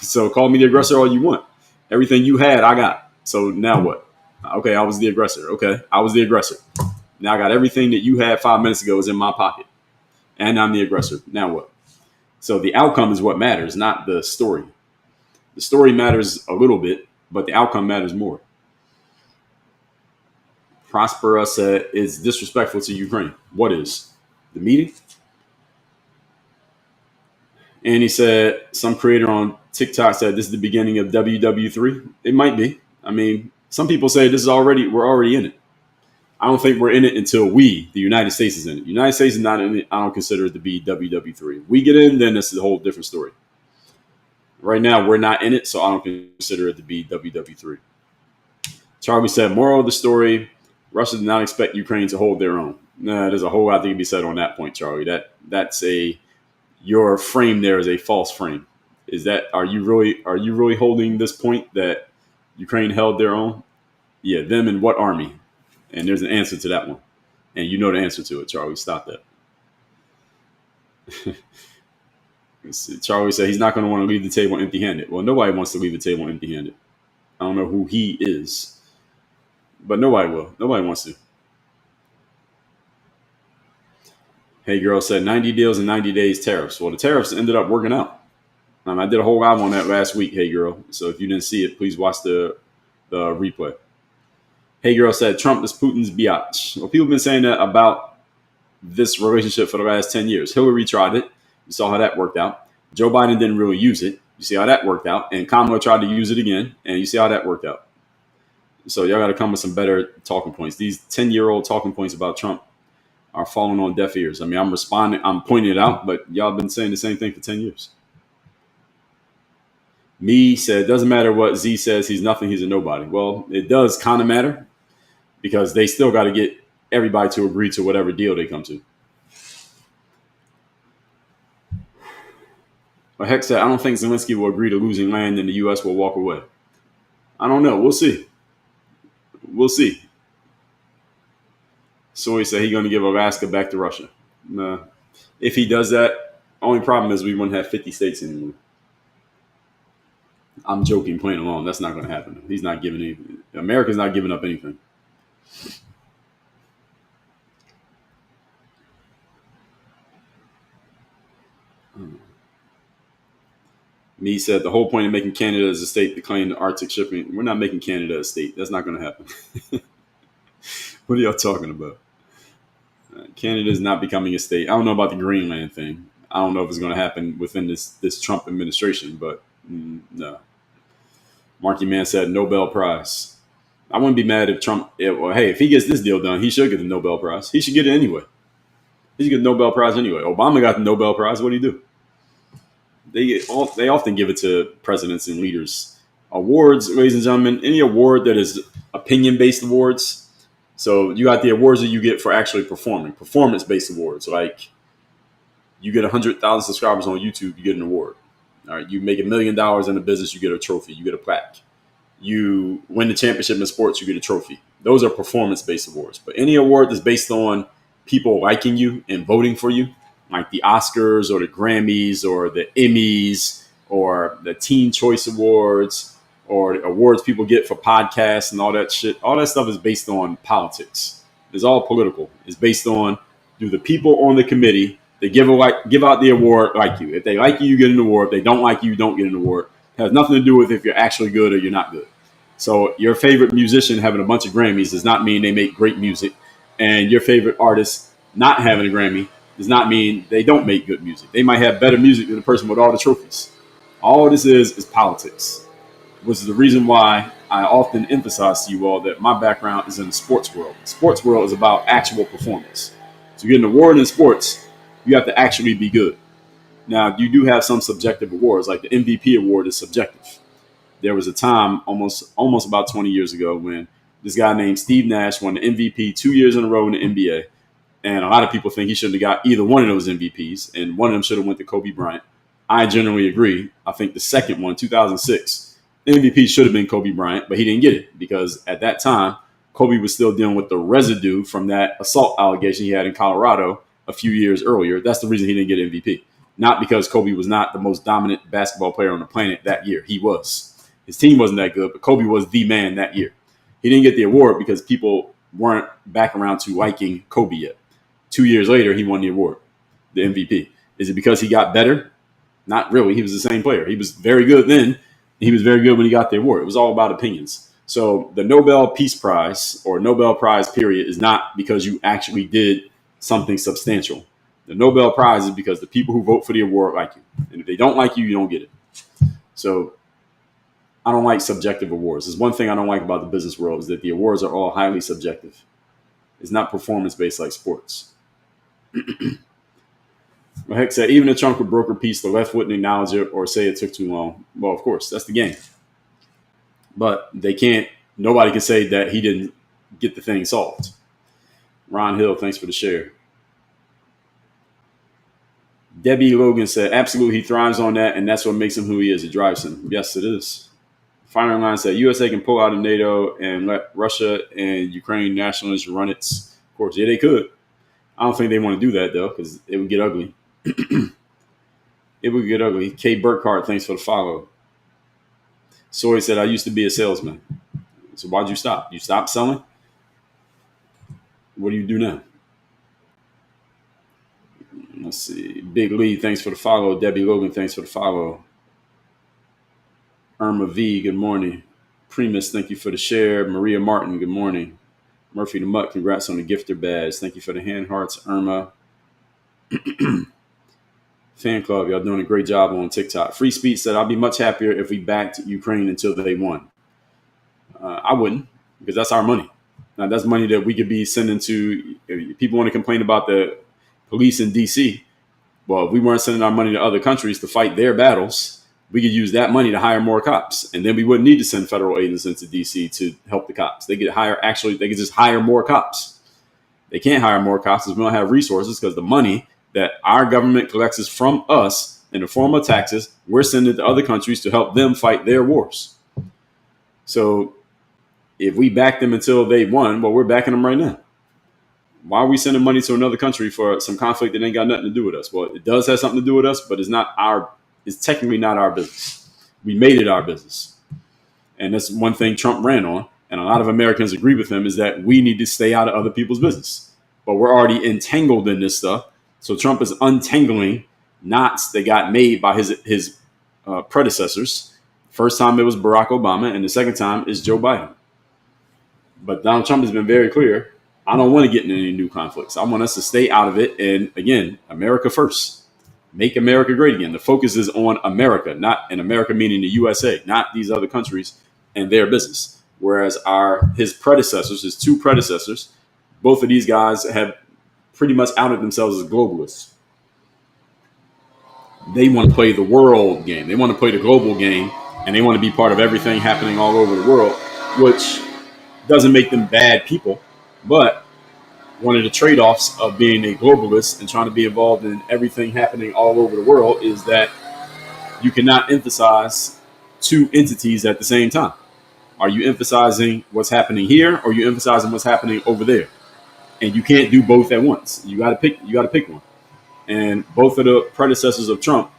So call me the aggressor all you want. Everything you had, I got. So now what? Okay, I was the aggressor. Okay, I was the aggressor. Now I got everything that you had 5 minutes ago is in my pocket. And I'm the aggressor. Now what? So the outcome is what matters, not the story. The story matters a little bit, but the outcome matters more. Prospera said, it's disrespectful to Ukraine. What is? The meeting? And he said, some creator on TikTok said this is the beginning of WW3. It might be. I mean, some people say we're already in it. I don't think we're in it until the United States is in it. The United States is not in it. I don't consider it to be WW3. We get in, then this is a whole different story. Right now, we're not in it, so I don't consider it to be WW3. Charlie said, moral of the story, Russia did not expect Ukraine to hold their own. Nah, there's a whole lot that can be said on that point, Charlie. Your frame there is a false frame. Are you really holding this point that Ukraine held their own? Yeah, them and what army? And there's an answer to that one. And you know the answer to it, Charlie. Stop that. Charlie said he's not going to want to leave the table empty-handed. Well, nobody wants to leave the table empty-handed. I don't know who he is, but nobody will. Nobody wants to. Hey Girl said 90 deals in 90 days tariffs. Well, the tariffs ended up working out. I did a whole live on that last week, Hey Girl. So if you didn't see it, please watch the replay. Hey Girl said Trump is Putin's biatch. Well, people have been saying that about this relationship for the last 10 years. Hillary tried it. You saw how that worked out. Joe Biden didn't really use it. You see how that worked out. And Kamala tried to use it again. And you see how that worked out. So y'all got to come with some better talking points. These 10-year-old talking points about Trump are falling on deaf ears. I mean, I'm responding. I'm pointing it out. But y'all been saying the same thing for 10 years. Me said, doesn't matter what Z says. He's nothing. He's a nobody. Well, it does kind of matter. Because they still got to get everybody to agree to whatever deal they come to. But Heck said, I don't think Zelensky will agree to losing land and the U.S. will walk away. I don't know. We'll see. We'll see. So he said he's going to give Alaska back to Russia. Nah. If he does that, only problem is we wouldn't have 50 states anymore. I'm joking, playing along. That's not going to happen. He's not giving anything. America's not giving up anything. Me said the whole point of making Canada as a state to claim the Arctic shipping. We're not making Canada a state. That's not going to happen. What are y'all talking about? Canada is not becoming a state. I don't know about the Greenland thing. I don't know if it's going to happen within this Trump administration, but no. Marky Man said Nobel Prize. I wouldn't be mad if Trump. If he gets this deal done, he should get the Nobel Prize. He should get it anyway. He should get the Nobel Prize anyway. Obama got the Nobel Prize. What do you do? They often give it to presidents and leaders. Awards, ladies and gentlemen, any award that is opinion-based awards. So you got the awards that you get for actually performing, performance-based awards. Like you get 100,000 subscribers on YouTube, you get an award. All right, you make $1 million in a business, you get a trophy, you get a plaque. You win the championship in sports, you get a trophy. Those are performance-based awards. But any award that's based on people liking you and voting for you, like the Oscars or the Grammys or the Emmys or the Teen Choice Awards or awards people get for podcasts and all that shit. All that stuff is based on politics. It's all political. It's based on, do the people on the committee that give out the award like you? If they like you, you get an award. If they don't like you, you don't get an award. It has nothing to do with if you're actually good or you're not good. So your favorite musician having a bunch of Grammys does not mean they make great music. And your favorite artist not having a Grammy does not mean they don't make good music. They might have better music than the person with all the trophies. All this is politics. was the reason why I often emphasize to you all that my background is in the sports world. The sports world is about actual performance. To get an award in sports, you have to actually be good. Now, you do have some subjective awards, like the MVP award is subjective. There was a time almost about 20 years ago when this guy named Steve Nash won the MVP 2 years in a row in the NBA. And a lot of people think he shouldn't have got either one of those MVPs, and one of them should have went to Kobe Bryant. I generally agree. I think the second one, 2006, MVP should have been Kobe Bryant, but he didn't get it because at that time, Kobe was still dealing with the residue from that assault allegation he had in Colorado a few years earlier. That's the reason he didn't get MVP. Not because Kobe was not the most dominant basketball player on the planet that year. He was. His team wasn't that good, but Kobe was the man that year. He didn't get the award because people weren't back around to liking Kobe yet. 2 years later, he won the award, the MVP. Is it because he got better? Not really. He was the same player. He was very good then. He was very good when he got the award. It was all about opinions. So the Nobel Peace Prize or Nobel Prize period is not because you actually did something substantial. The Nobel Prize is because the people who vote for the award like you. And if they don't like you, you don't get it. So I don't like subjective awards. There's one thing I don't like about the business world is that the awards are all highly subjective. It's not performance-based like sports. Well, Heck said, even if Trump could broker peace, the left wouldn't acknowledge it or say it took too long. Well, of course, that's the game. But they can't, nobody can say that he didn't get the thing solved. Ron Hill, thanks for the share. Debbie Logan said, absolutely, he thrives on that, and that's what makes him who he is. It drives him. Yes, it is. Final line said, USA can pull out of NATO and let Russia and Ukraine nationalists run it. Of course, yeah, they could. I don't think they want to do that, though, because it would get ugly. It would get ugly. Kay Burkhart, thanks for the follow. Soy said, I used to be a salesman. So why'd you stop? You stopped selling? What do you do now? Let's see. Big Lee, thanks for the follow. Debbie Logan, thanks for the follow. Irma V, good morning. Primus, thank you for the share. Maria Martin, good morning. Murphy the Mutt, congrats on the gifter badge. Thank you for the hand hearts, Irma. Fan club, y'all doing a great job on TikTok. Free Speech said, I'll be much happier if we backed Ukraine until they won. I wouldn't, because that's our money. Now, that's money that we could be sending to, if people want to complain about the police in D.C. Well, if we weren't sending our money to other countries to fight their battles, we could use that money to hire more cops. And then we wouldn't need to send federal agents into D.C. to help the cops. They could just hire more cops. They can't hire more cops because we don't have resources, because the money that our government collects from us in the form of taxes, we're sending to other countries to help them fight their wars. So if we back them until they won, well, we're backing them right now. Why are we sending money to another country for some conflict that ain't got nothing to do with us? Well, it does have something to do with us, but it's technically not our business. We made it our business. And that's one thing Trump ran on, and a lot of Americans agree with him, is that we need to stay out of other people's business. But we're already entangled in this stuff. So Trump is untangling knots that got made by his predecessors. First time it was Barack Obama, and the second time is Joe Biden. But Donald Trump has been very clear. I don't want to get into any new conflicts. I want us to stay out of it. And again, America first. Make America great again. The focus is on America, not in America meaning the USA, not these other countries and their business. Whereas his predecessors, his two predecessors, both of these guys have pretty much outed themselves as globalists. They want to play the world game. They want to play the global game, and they want to be part of everything happening all over the world, which doesn't make them bad people. But one of the trade-offs of being a globalist and trying to be involved in everything happening all over the world is that you cannot emphasize two entities at the same time. Are you emphasizing what's happening here, or are you emphasizing what's happening over there? And you can't do both at once. You got to pick one. And both of the predecessors of Trump,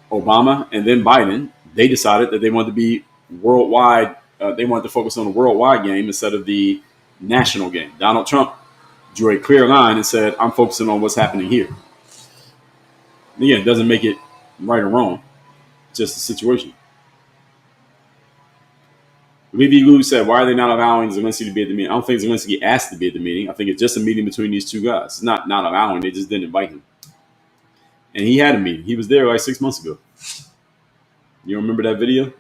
Obama and then Biden, they decided that they wanted to be worldwide. They wanted to focus on the worldwide game instead of the national game. Donald Trump drew a clear line and said, I'm focusing on what's happening here. Again, it doesn't make it right or wrong, just the situation. Levy Lou said, why are they not allowing Zelensky to be at the meeting? I don't think Zelensky asked to be at the meeting. I think it's just a meeting between these two guys. It's not allowing. They just didn't invite him. And he had a meeting. He was there like 6 months ago. You remember that video?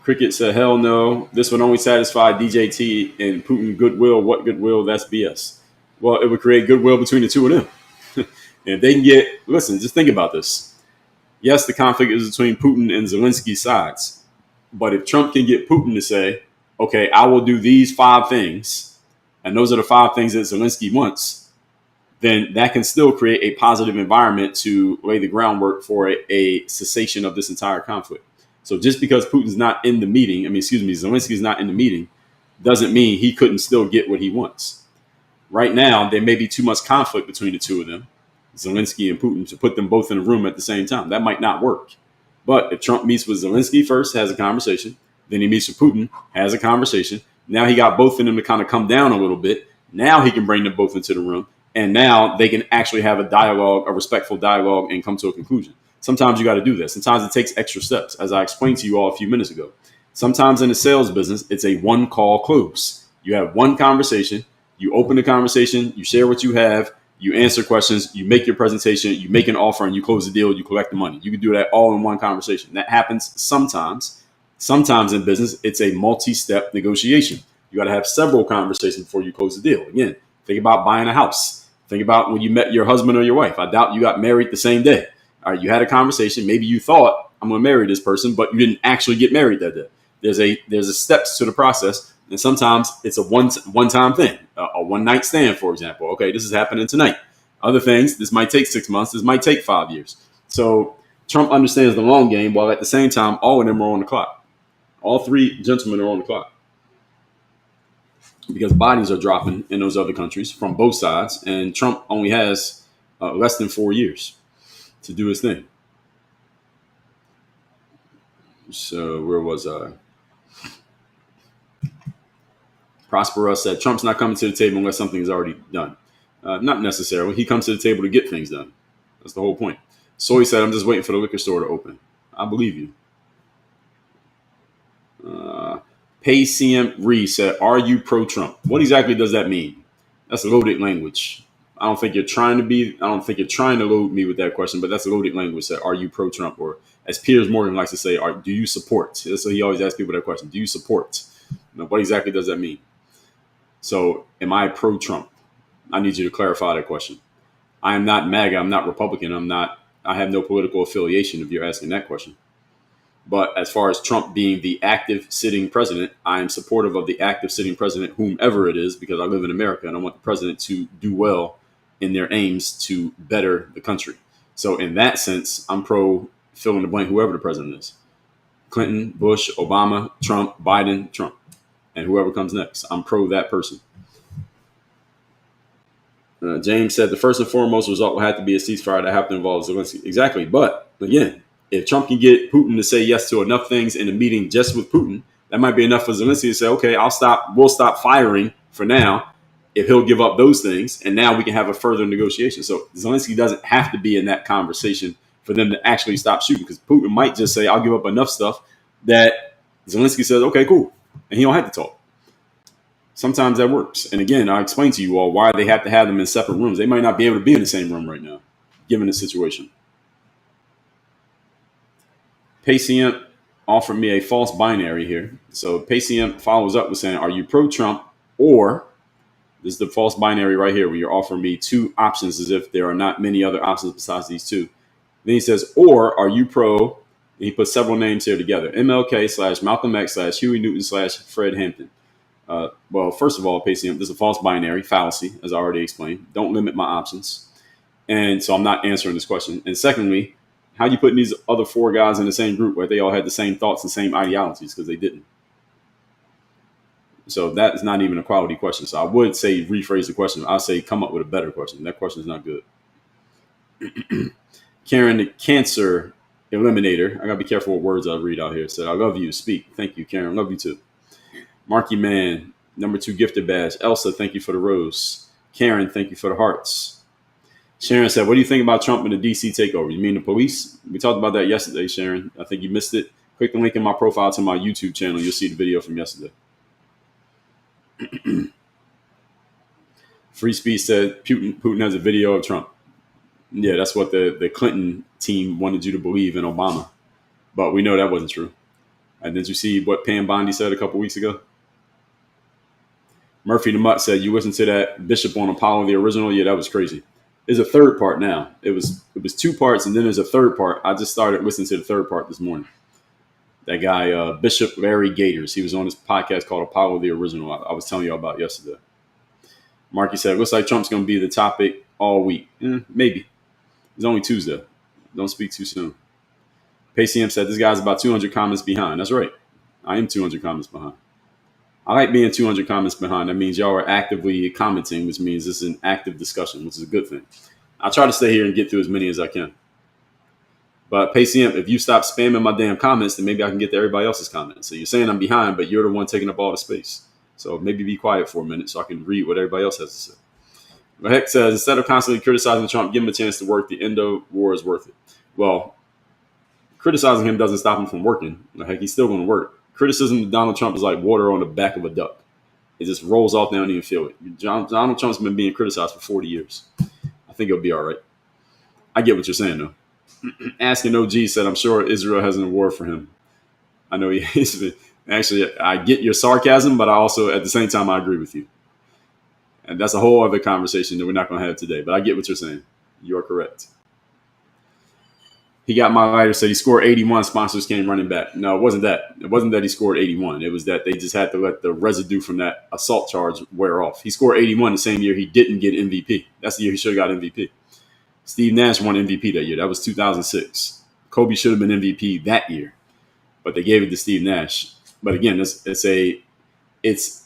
Cricket said, hell no. This would only satisfy DJT and Putin goodwill. What goodwill? That's BS. Well, it would create goodwill between the two of them. And if they can listen, just think about this. Yes, the conflict is between Putin and Zelensky's sides. But if Trump can get Putin to say, okay, I will do these 5 things, and those are the 5 things that Zelensky wants, then that can still create a positive environment to lay the groundwork for a cessation of this entire conflict. So just because Putin's not in the meeting, Zelensky's not in the meeting, doesn't mean he couldn't still get what he wants. Right now, there may be too much conflict between the two of them, Zelensky and Putin, to put them both in a room at the same time. That might not work. But if Trump meets with Zelensky first, has a conversation, then he meets with Putin, has a conversation. Now he got both of them to kind of come down a little bit. Now he can bring them both into the room. And now they can actually have a dialogue, a respectful dialogue, and come to a conclusion. Sometimes you got to do this. Sometimes it takes extra steps, as I explained to you all a few minutes ago. Sometimes in the sales business, it's a one-call close. You have one conversation. You open the conversation. You share what you have. You answer questions, you make your presentation, you make an offer, and you close the deal, you collect the money. You can do that all in one conversation. That happens sometimes. Sometimes in business, it's a multi-step negotiation. You got to have several conversations before you close the deal. Again, think about buying a house. Think about when you met your husband or your wife. I doubt you got married the same day. All right, you had a conversation. Maybe you thought, I'm going to marry this person, but you didn't actually get married that day. There's a steps to the process. And sometimes it's a one-time thing, a one-night stand, for example. Okay, this is happening tonight. Other things, this might take 6 months. This might take 5 years. So Trump understands the long game, while at the same time, all of them are on the clock. All 3 gentlemen are on the clock because bodies are dropping in those other countries from both sides. And Trump only has less than 4 years to do his thing. So where was I? Prosper Us said, Trump's not coming to the table unless something is already done. Not necessarily. He comes to the table to get things done. That's the whole point. Soy said, I'm just waiting for the liquor store to open. I believe you. PayCM Ree said, are you pro-Trump? What exactly does that mean? That's loaded language. I don't think you're trying to load me with that question, but that's loaded language. Said, are you pro-Trump? Or as Piers Morgan likes to say, do you support? That's what he always asks people that question. Do you support? Now, what exactly does that mean? So am I pro-Trump? I need you to clarify that question. I am not MAGA. I'm not Republican. I have no political affiliation if you're asking that question. But as far as Trump being the active sitting president, I am supportive of the active sitting president, whomever it is, because I live in America and I want the president to do well in their aims to better the country. So in that sense, I'm pro fill in the blank, whoever the president is. Clinton, Bush, Obama, Trump, Biden, Trump. And whoever comes next, I'm pro that person. James said the first and foremost result will have to be a ceasefire that have to involve Zelensky. Exactly. But again, if Trump can get Putin to say yes to enough things in a meeting just with Putin, that might be enough for Zelensky to say, okay, we'll stop firing for now if he'll give up those things. And now we can have a further negotiation. So Zelensky doesn't have to be in that conversation for them to actually stop shooting, because Putin might just say, I'll give up enough stuff that Zelensky says, okay, cool. And he don't have to talk. Sometimes that works. And again, I explained to you all why they have to have them in separate rooms. They might not be able to be in the same room right now, given the situation. PayCM offered me a false binary here. So PayCM follows up with saying, are you pro-Trump, or this is the false binary right here where you're offering me 2 options as if there are not many other options besides these 2. Then he says, or are you pro, and he puts several names here together, MLK / Malcolm X / Huey Newton / Fred Hampton. Well, first of all, PayCM, this is a false binary fallacy, as I already explained. Don't limit my options. And so I'm not answering this question. And secondly, how you putting these other 4 guys in the same group where they all had the same thoughts and same ideologies? Because they didn't. So that is not even a quality question. So I would say rephrase the question. I'll say come up with a better question. That question is not good. Karen, the cancer eliminator. I got to be careful what words I read out here. Said, I love you. Speak. Thank you, Karen. Love you too. Marky Man, number 2 gifted badge. Elsa, thank you for the rose. Karen, thank you for the hearts. Sharon said, what do you think about Trump and the D.C. takeover? You mean the police? We talked about that yesterday, Sharon. I think you missed it. Click the link in my profile to my YouTube channel. You'll see the video from yesterday. Free Speech said, Putin has a video of Trump. Yeah, that's what the Clinton team wanted you to believe in Obama. But we know that wasn't true. And did you see what Pam Bondi said a couple weeks ago? Murphy the Mutt said, "You listened to that Bishop on Apollo, the original? Yeah, that was crazy. There's a third part now. It was two parts, and then there's a third part. I just started listening to the third part this morning. That guy, Bishop Larry Gators, he was on this podcast called Apollo, the original. I was telling you about yesterday. Marky said, looks like Trump's going to be the topic all week. Maybe. It's only Tuesday. Don't speak too soon. PCM said, this guy's about 200 comments behind. That's right. I am 200 comments behind. I like being 200 comments behind. That means y'all are actively commenting, which means this is an active discussion, which is a good thing. I try to stay here and get through as many as I can. But PCM, if you stop spamming my damn comments, then maybe I can get to everybody else's comments. So you're saying I'm behind, but you're the one taking up all the space. So maybe be quiet for a minute so I can read what everybody else has to say. But Heck says, instead of constantly criticizing Trump, give him a chance to work. The end of war is worth it. Well, criticizing him doesn't stop him from working. Heck, he's still going to work. Criticism of Donald Trump is like water on the back of a duck. It just rolls off, they don't even feel it. Donald Trump's been being criticized for 40 years. I think he'll be all right. I get what you're saying, though. Asking OG said, I'm sure Israel has an award for him. I know he is. Actually, I get your sarcasm, but I also, at the same time, I agree with you. And that's a whole other conversation that we're not going to have today. But I get what you're saying. You are correct. He got my lighter, said he scored 81. Sponsors came running back. No, it wasn't that. It wasn't that he scored 81. It was that they just had to let the residue from that assault charge wear off. He scored 81 the same year he didn't get MVP. That's the year he should have got MVP. Steve Nash won MVP that year. That was 2006. Kobe should have been MVP that year, but they gave it to Steve Nash. But again, it's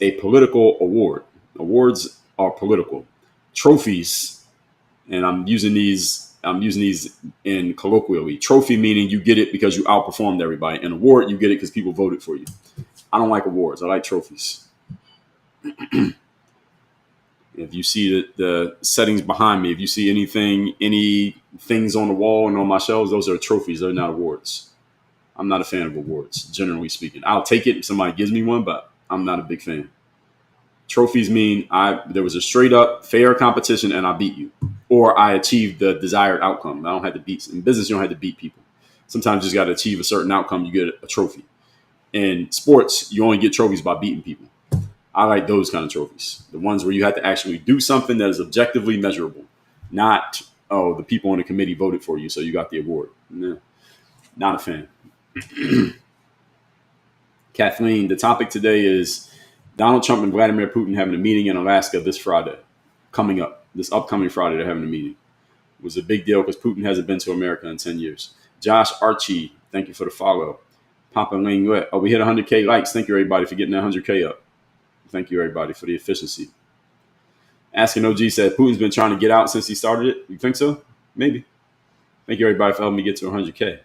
a political award. Awards are political. Trophies, and I'm using these in colloquially. Trophy meaning you get it because you outperformed everybody. An award, you get it because people voted for you. I don't like awards. I like trophies. If you see the settings behind me, if you see any things on the wall and on my shelves, those are trophies. They're not awards. I'm not a fan of awards, generally speaking. I'll take it if somebody gives me one, but I'm not a big fan. Trophies mean there was a straight up fair competition and I beat you, or I achieved the desired outcome. I don't have to beat. In business, you don't have to beat people. Sometimes you just got to achieve a certain outcome. You get a trophy. In sports, you only get trophies by beating people. I like those kind of trophies. The ones where you have to actually do something that is objectively measurable. Not, oh, the people on the committee voted for you, so you got the award. No, not a fan. Kathleen, the topic today is Donald Trump and Vladimir Putin having a meeting in Alaska this Friday. Coming up. This upcoming Friday, they're having a meeting. It was a big deal because Putin hasn't been to America in 10 years. Josh Archie, thank you for the follow. Papa Langlet. Oh, we hit 100K likes. Thank you, everybody, for getting that 100K up. Thank you, everybody, for the efficiency. Asking OG said, Putin's been trying to get out since he started it. You think so? Maybe. Thank you, everybody, for helping me get to 100K.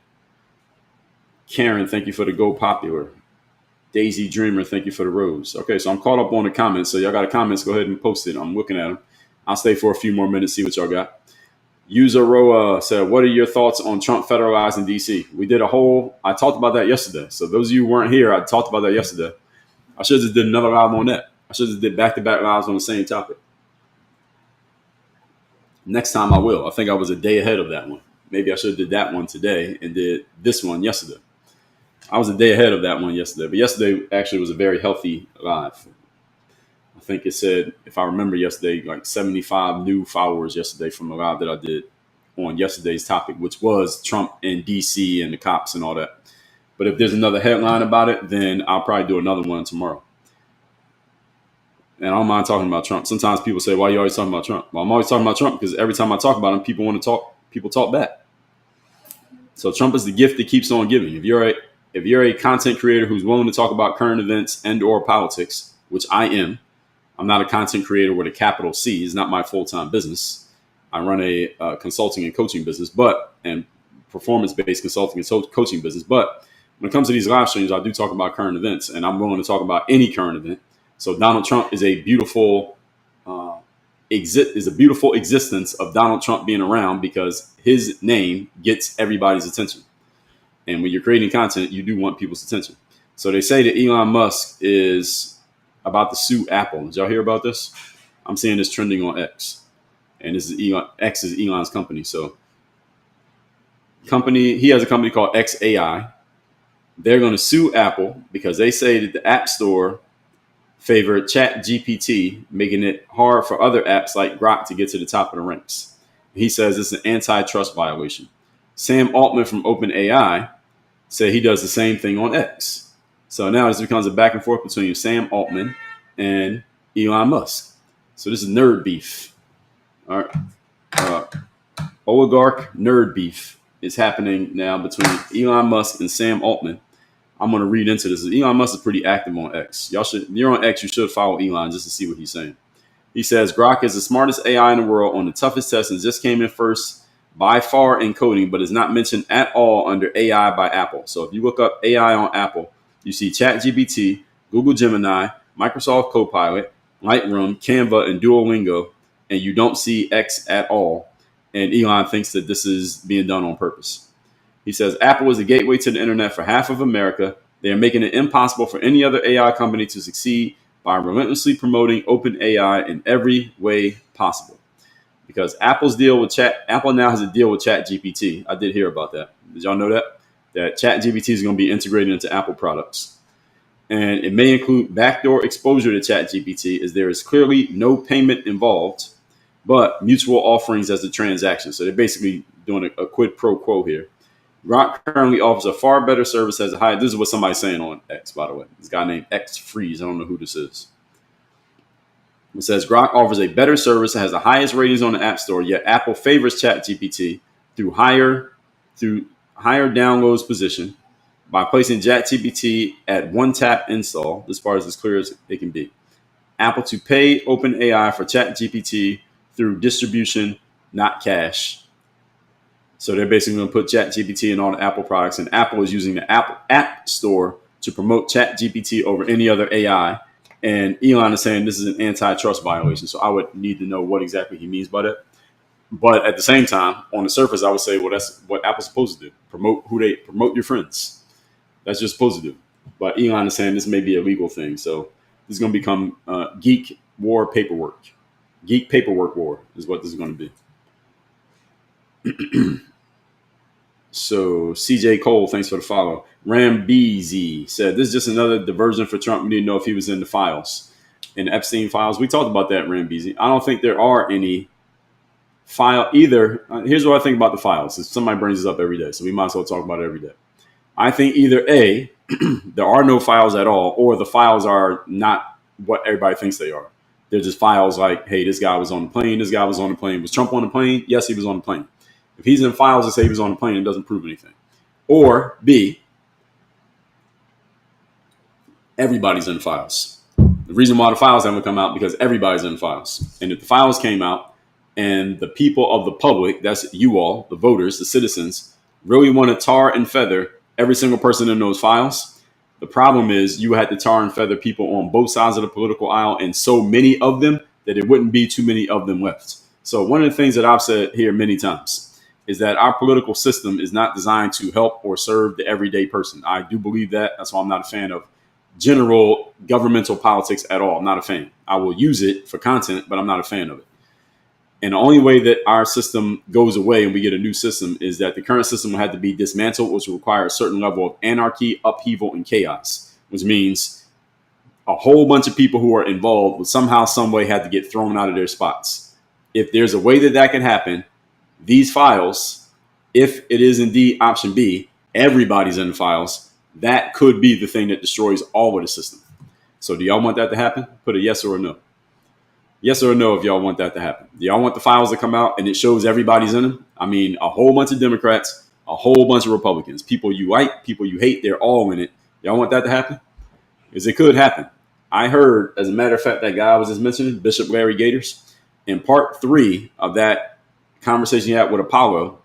Karen, thank you for the Go Popular. Daisy Dreamer, thank you for the rose. Okay, so I'm caught up on the comments. So y'all got comments, go ahead and post it. I'm looking at them. I'll stay for a few more minutes, see what y'all got. User Roa said, what are your thoughts on Trump federalizing D.C.? We did I talked about that yesterday. So those of you who weren't here, I talked about that yesterday. I should have just did another live on that. I should have did back-to-back lives on the same topic. Next time I will. I think I was a day ahead of that one. Maybe I should have did that one today and did this one yesterday. I was a day ahead of that one yesterday. But yesterday actually was a very healthy live. I think it said, if I remember yesterday, like 75 new followers yesterday from the live that I did on yesterday's topic, which was Trump and D.C. and the cops and all that. But if there's another headline about it, then I'll probably do another one tomorrow. And I don't mind talking about Trump. Sometimes people say, why are you always talking about Trump? Well, I'm always talking about Trump because every time I talk about him, people want to talk. People talk back. So Trump is the gift that keeps on giving. If you're a content creator who's willing to talk about current events and or politics, which I am, I'm not a content creator with a capital C. It's not my full-time business. I run a consulting and coaching business, and performance-based consulting and coaching business. But when it comes to these live streams, I do talk about current events, and I'm willing to talk about any current event. So Donald Trump is a beautiful existence of Donald Trump being around because his name gets everybody's attention. And when you're creating content, you do want people's attention. So they say that Elon Musk is about to sue Apple. Did y'all hear about this? I'm seeing this trending on X. And this is X is Elon's company. So he has a company called XAI. they're going to sue Apple because they say that the App Store favored Chat GPT, making it hard for other apps like Grok to get to the top of the ranks. He says it's an antitrust violation. Sam Altman from OpenAI said he does the same thing on X. So now this becomes a back and forth between Sam Altman and Elon Musk. So this is nerd beef. All right. Oligarch nerd beef is happening now between Elon Musk and Sam Altman. I'm going to read into this. Elon Musk is pretty active on X. If you're on X, you should follow Elon just to see what he's saying. He says Grok is the smartest AI in the world on the toughest test and just came in first by far in coding, but is not mentioned at all under AI by Apple. So if you look up AI on Apple, you see ChatGPT, Google Gemini, Microsoft Copilot, Lightroom, Canva, and Duolingo, and you don't see X at all. And Elon thinks that this is being done on purpose. He says Apple is the gateway to the internet for half of America. They are making it impossible for any other AI company to succeed by relentlessly promoting open AI in every way possible. Because Apple now has a deal with ChatGPT. I did hear about that. Did y'all know that? That ChatGPT is going to be integrated into Apple products. And it may include backdoor exposure to ChatGPT, as there is clearly no payment involved, but mutual offerings as a transaction. So they're basically doing a quid pro quo here. Grok currently offers a far better service as a high. This is what somebody's saying on X, by the way. This guy named X Freeze. I don't know who this is. It says Grok offers a better service and has the highest ratings on the App Store, yet Apple favors ChatGPT through higher downloads position by placing ChatGPT at one tap install. This part is as clear as it can be. Apple to pay OpenAI for ChatGPT through distribution, not cash. So they're basically going to put ChatGPT in all the Apple products, and Apple is using the Apple App Store to promote ChatGPT over any other AI. And Elon is saying this is an antitrust violation. So I would need to know what exactly he means by that. But at the same time, on the surface, I would say, well, that's what Apple's supposed to do. Promote your friends. That's what you're supposed to do. But Elon is saying this may be a legal thing. So this is going to become geek war paperwork. Geek paperwork war is what this is going to be. So CJ Cole, thanks for the follow. Rambeezy said, this is just another diversion for Trump. We didn't know if he was in the files, in the Epstein files. We talked about that, Rambeezy. I don't think there are any file either. Here's what I think about the files. Somebody brings this up every day, so we might as well talk about it every day. I think either A, there are no files at all, or the files are not what everybody thinks they are. They're just files like, hey, this guy was on the plane. This guy was on the plane. Was Trump on the plane? Yes, he was on the plane. If he's in files that say he was on the plane, it doesn't prove anything. Or B, everybody's in files. The reason why the files haven't come out because everybody's in files. And if the files came out and the people of the public, that's you all, the voters, the citizens, really want to tar and feather every single person in those files, the problem is you had to tar and feather people on both sides of the political aisle and so many of them that it wouldn't be too many of them left. So one of the things that I've said here many times is that our political system is not designed to help or serve the everyday person. I do believe that. That's why I'm not a fan of general governmental politics at all. I'm not a fan. I will use it for content, but I'm not a fan of it. And the only way that our system goes away and we get a new system is that the current system will have to be dismantled, which will require a certain level of anarchy, upheaval, and chaos, which means a whole bunch of people who are involved would somehow, some way have to get thrown out of their spots. If there's a way that that can happen, these files, if it is indeed option B, everybody's in the files, that could be the thing that destroys all of the system. So do y'all want that to happen? Put a yes or a no. Yes or no if y'all want that to happen. Do y'all want the files to come out and it shows everybody's in them? I mean, a whole bunch of Democrats, a whole bunch of Republicans, people you like, people you hate, they're all in it. Y'all want that to happen? Because it could happen. I heard, as a matter of fact, that guy I was just mentioning, Bishop Larry Gators, in part 3 of that conversation he had with Apollo,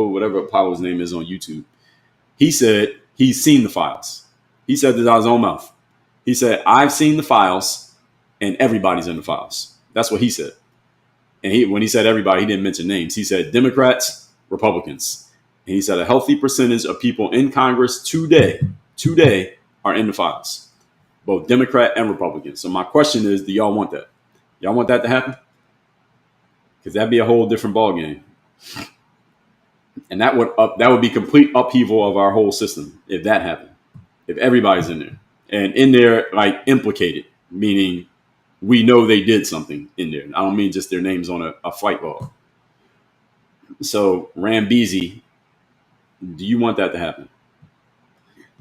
whatever Apollo's name is on YouTube, he said he's seen the files. He said this out of his own mouth. He said, I've seen the files and everybody's in the files. That's what he said. And when he said everybody, he didn't mention names. He said Democrats, Republicans. And he said a healthy percentage of people in Congress today are in the files, both Democrat and Republican. So my question is, do y'all want that? Y'all want that to happen? Because that'd be a whole different ballgame. And that would be complete upheaval of our whole system if that happened. if everybody's in there and in there like implicated, meaning we know they did something in there. I don't mean just their names on a flight log. So Rambeezy, do you want that to happen?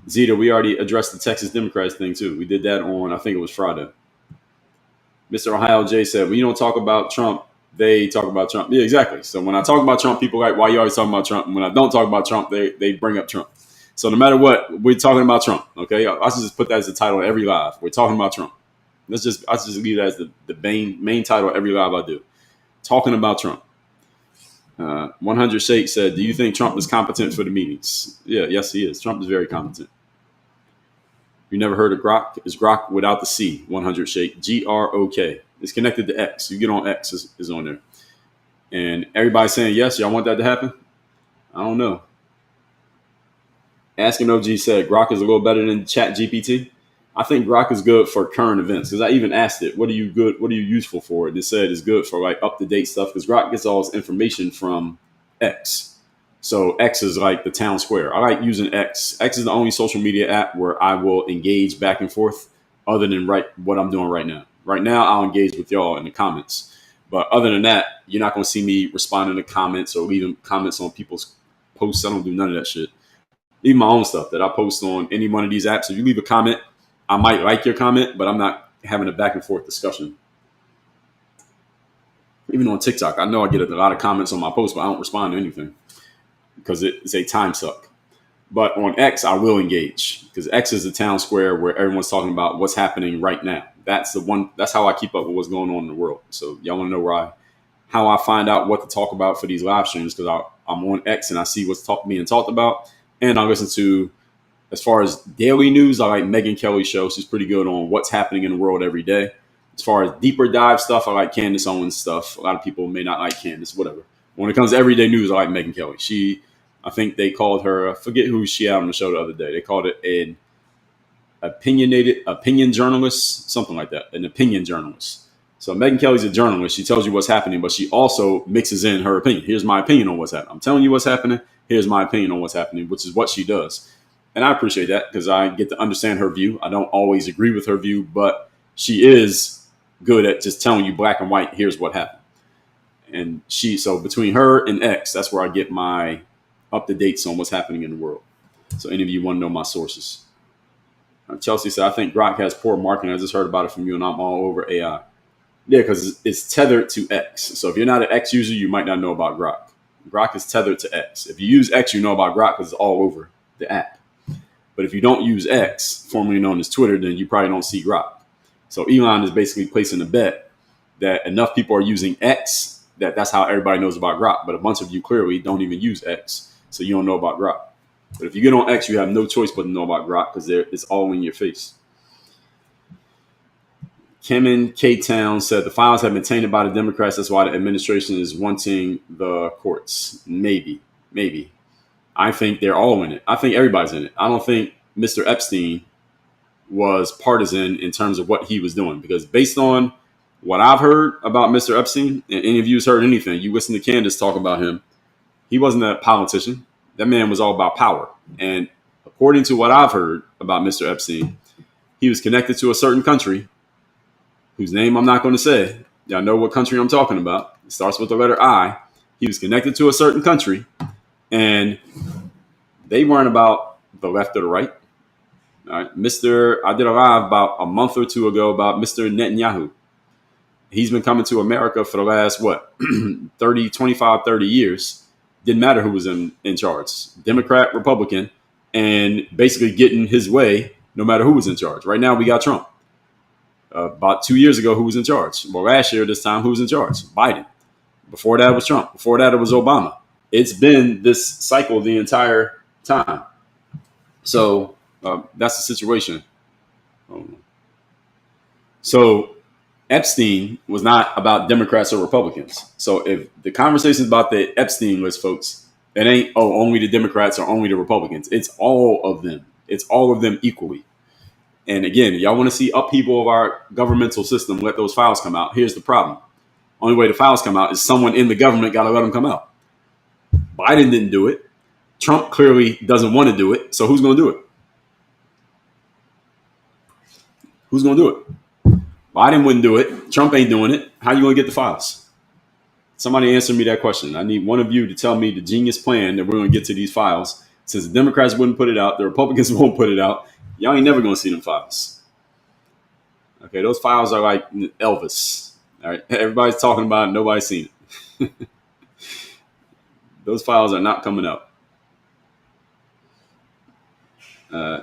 Zeta, we already addressed the Texas Democrats thing too. We did that on, I think it was Friday. Mr. Ohio J said, when you don't talk about Trump, they talk about Trump. Yeah, exactly. So when I talk about Trump, people are like, why you always talking about Trump? And when I don't talk about Trump, they bring up Trump. So no matter what, we're talking about Trump. Okay, I should just put that as the title of every live. We're talking about Trump. I should just leave that as the main title of every live I do. Talking about Trump. 100 Shake said, do you think Trump is competent for the meetings? Yeah, yes, he is. Trump is very competent. You never heard of Grok? It's Grok without the C. 100 Shake. GROK. It's connected to X. You get on X, is on there. And everybody's saying, yes, y'all want that to happen? I don't know. Asking OG said, Grok is a little better than Chat GPT. I think Grok is good for current events because I even asked it, what are you useful for? And it said it's good for like up-to-date stuff because Grok gets all its information from X. So X is like the town square. I like using X. X is the only social media app where I will engage back and forth other than what I'm doing right now. Right now, I'll engage with y'all in the comments. But other than that, you're not going to see me responding to comments or leaving comments on people's posts. I don't do none of that shit. Even my own stuff that I post on any one of these apps. If you leave a comment, I might like your comment, but I'm not having a back and forth discussion. Even on TikTok, I know I get a lot of comments on my posts, but I don't respond to anything because it's a time suck. But on X, I will engage because X is the town square where everyone's talking about what's happening right now. That's the one. That's how I keep up with what's going on in the world. So y'all want to know how I find out what to talk about for these live streams because I'm on X and I see what's being talked about, and I listen to. As far as daily news, I like Megyn Kelly's show. She's pretty good on what's happening in the world every day. As far as deeper dive stuff, I like Candace Owens stuff. A lot of people may not like Candace, whatever. When it comes to everyday news, I like Megyn Kelly. I think they called her, I forget who she had on the show the other day. They called it an opinion journalist, something like that, an opinion journalist. So Megyn Kelly's a journalist. She tells you what's happening, but she also mixes in her opinion. Here's my opinion on what's happening. I'm telling you what's happening. Here's my opinion on what's happening, which is what she does. And I appreciate that because I get to understand her view. I don't always agree with her view, but she is good at just telling you black and white, here's what happened. And so between her and X, that's where I get my up-to-dates on what's happening in the world. So any of you want to know my sources. Chelsea said, I think Grok has poor marketing. I just heard about it from you and I'm all over AI. Yeah, because it's tethered to X. So if you're not an X user, you might not know about Grok. Grok is tethered to X. If you use X, you know about Grok because it's all over the app. But if you don't use X, formerly known as Twitter, then you probably don't see Grok. So Elon is basically placing a bet that enough people are using X that's how everybody knows about Grok. But a bunch of you clearly don't even use X, so you don't know about Grok. But if you get on X, you have no choice but to know about Grok because it's all in your face. Kemen K-Town said the files have been tainted by the Democrats. That's why the administration is wanting the courts. Maybe. I think they're all in it. I think everybody's in it. I don't think Mr. Epstein was partisan in terms of what he was doing because based on what I've heard about Mr. Epstein, and any of you who's heard anything, you listen to Candace talk about him, he wasn't a politician. That man was all about power. And according to what I've heard about Mr. Epstein, he was connected to a certain country whose name I'm not going to say. Y'all know what country I'm talking about. It starts with the letter I. He was connected to a certain country. And they weren't about the left or the right. All right. I did a live about a month or two ago about Mr. Netanyahu. He's been coming to America for the last, 30 years. Didn't matter who was in charge. Democrat, Republican, and basically getting his way no matter who was in charge. Right now, we got Trump. About 2 years ago, who was in charge? Well, last year, this time, who was in charge? Biden. Before that was Trump. Before that, it was Obama. It's been this cycle the entire time. So that's the situation. So Epstein was not about Democrats or Republicans. So if the conversation is about the Epstein list, folks, it ain't, only the Democrats or only the Republicans. It's all of them. It's all of them equally. And again, y'all want to see upheaval of our governmental system, let those files come out. Here's the problem. Only way the files come out is someone in the government got to let them come out. Biden didn't do it. Trump clearly doesn't want to do it. So who's going to do it? Who's going to do it? Biden wouldn't do it. Trump ain't doing it. How you going to get the files? Somebody answer me that question. I need one of you to tell me the genius plan that we're going to get to these files. Since the Democrats wouldn't put it out, the Republicans won't put it out. Y'all ain't never going to see them files. Okay, those files are like Elvis. All right, everybody's talking about it. Nobody's seen it. Those files are not coming out.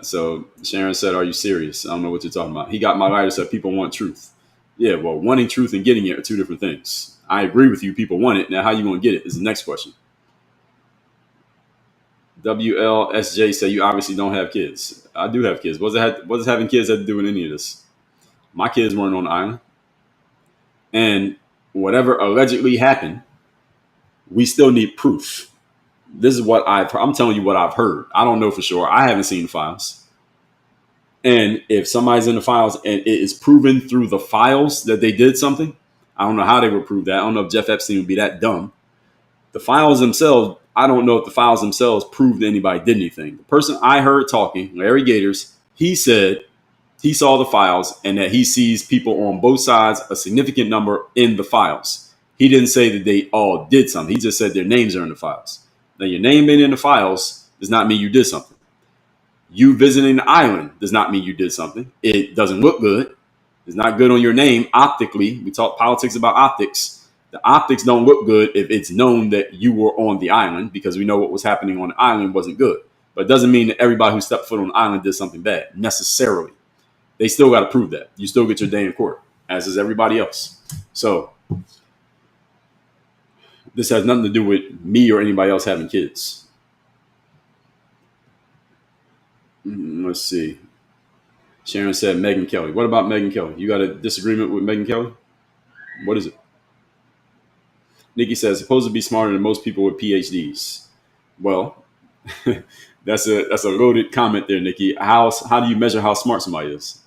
So Sharon said, "Are you serious?" I don't know what you're talking about. He got my lighter. Said people want truth. Yeah, well, wanting truth and getting it are two different things. I agree with you. People want it. Now, how you going to get it is the next question. WLSJ say you obviously don't have kids. I do have kids. What does having kids have to do with any of this? My kids weren't on the island. And whatever allegedly happened, we still need proof. This is what I'm telling you what I've heard. I don't know for sure. I haven't seen files. And if somebody's in the files and it is proven through the files that they did something, I don't know how they would prove that. I don't know if Jeff Epstein would be that dumb. The files themselves, I don't know if the files themselves proved anybody did anything. The person I heard talking, Larry Gators, he said he saw the files and that he sees people on both sides, a significant number in the files. He didn't say that they all did something. He just said their names are in the files. Now, your name being in the files does not mean you did something. You visiting the island does not mean you did something. It doesn't look good. It's not good on your name optically. We talk politics about optics. The optics don't look good if it's known that you were on the island, because we know what was happening on the island wasn't good. But it doesn't mean that everybody who stepped foot on the island did something bad necessarily. They still got to prove that. You still get your day in court, as is everybody else. So this has nothing to do with me or anybody else having kids. Let's see. Sharon said Megyn Kelly. What about Megyn Kelly? You got a disagreement with Megyn Kelly? What is it? Nikki says, supposed to be smarter than most people with PhDs. Well, that's a loaded comment there, Nikki. How do you measure how smart somebody is?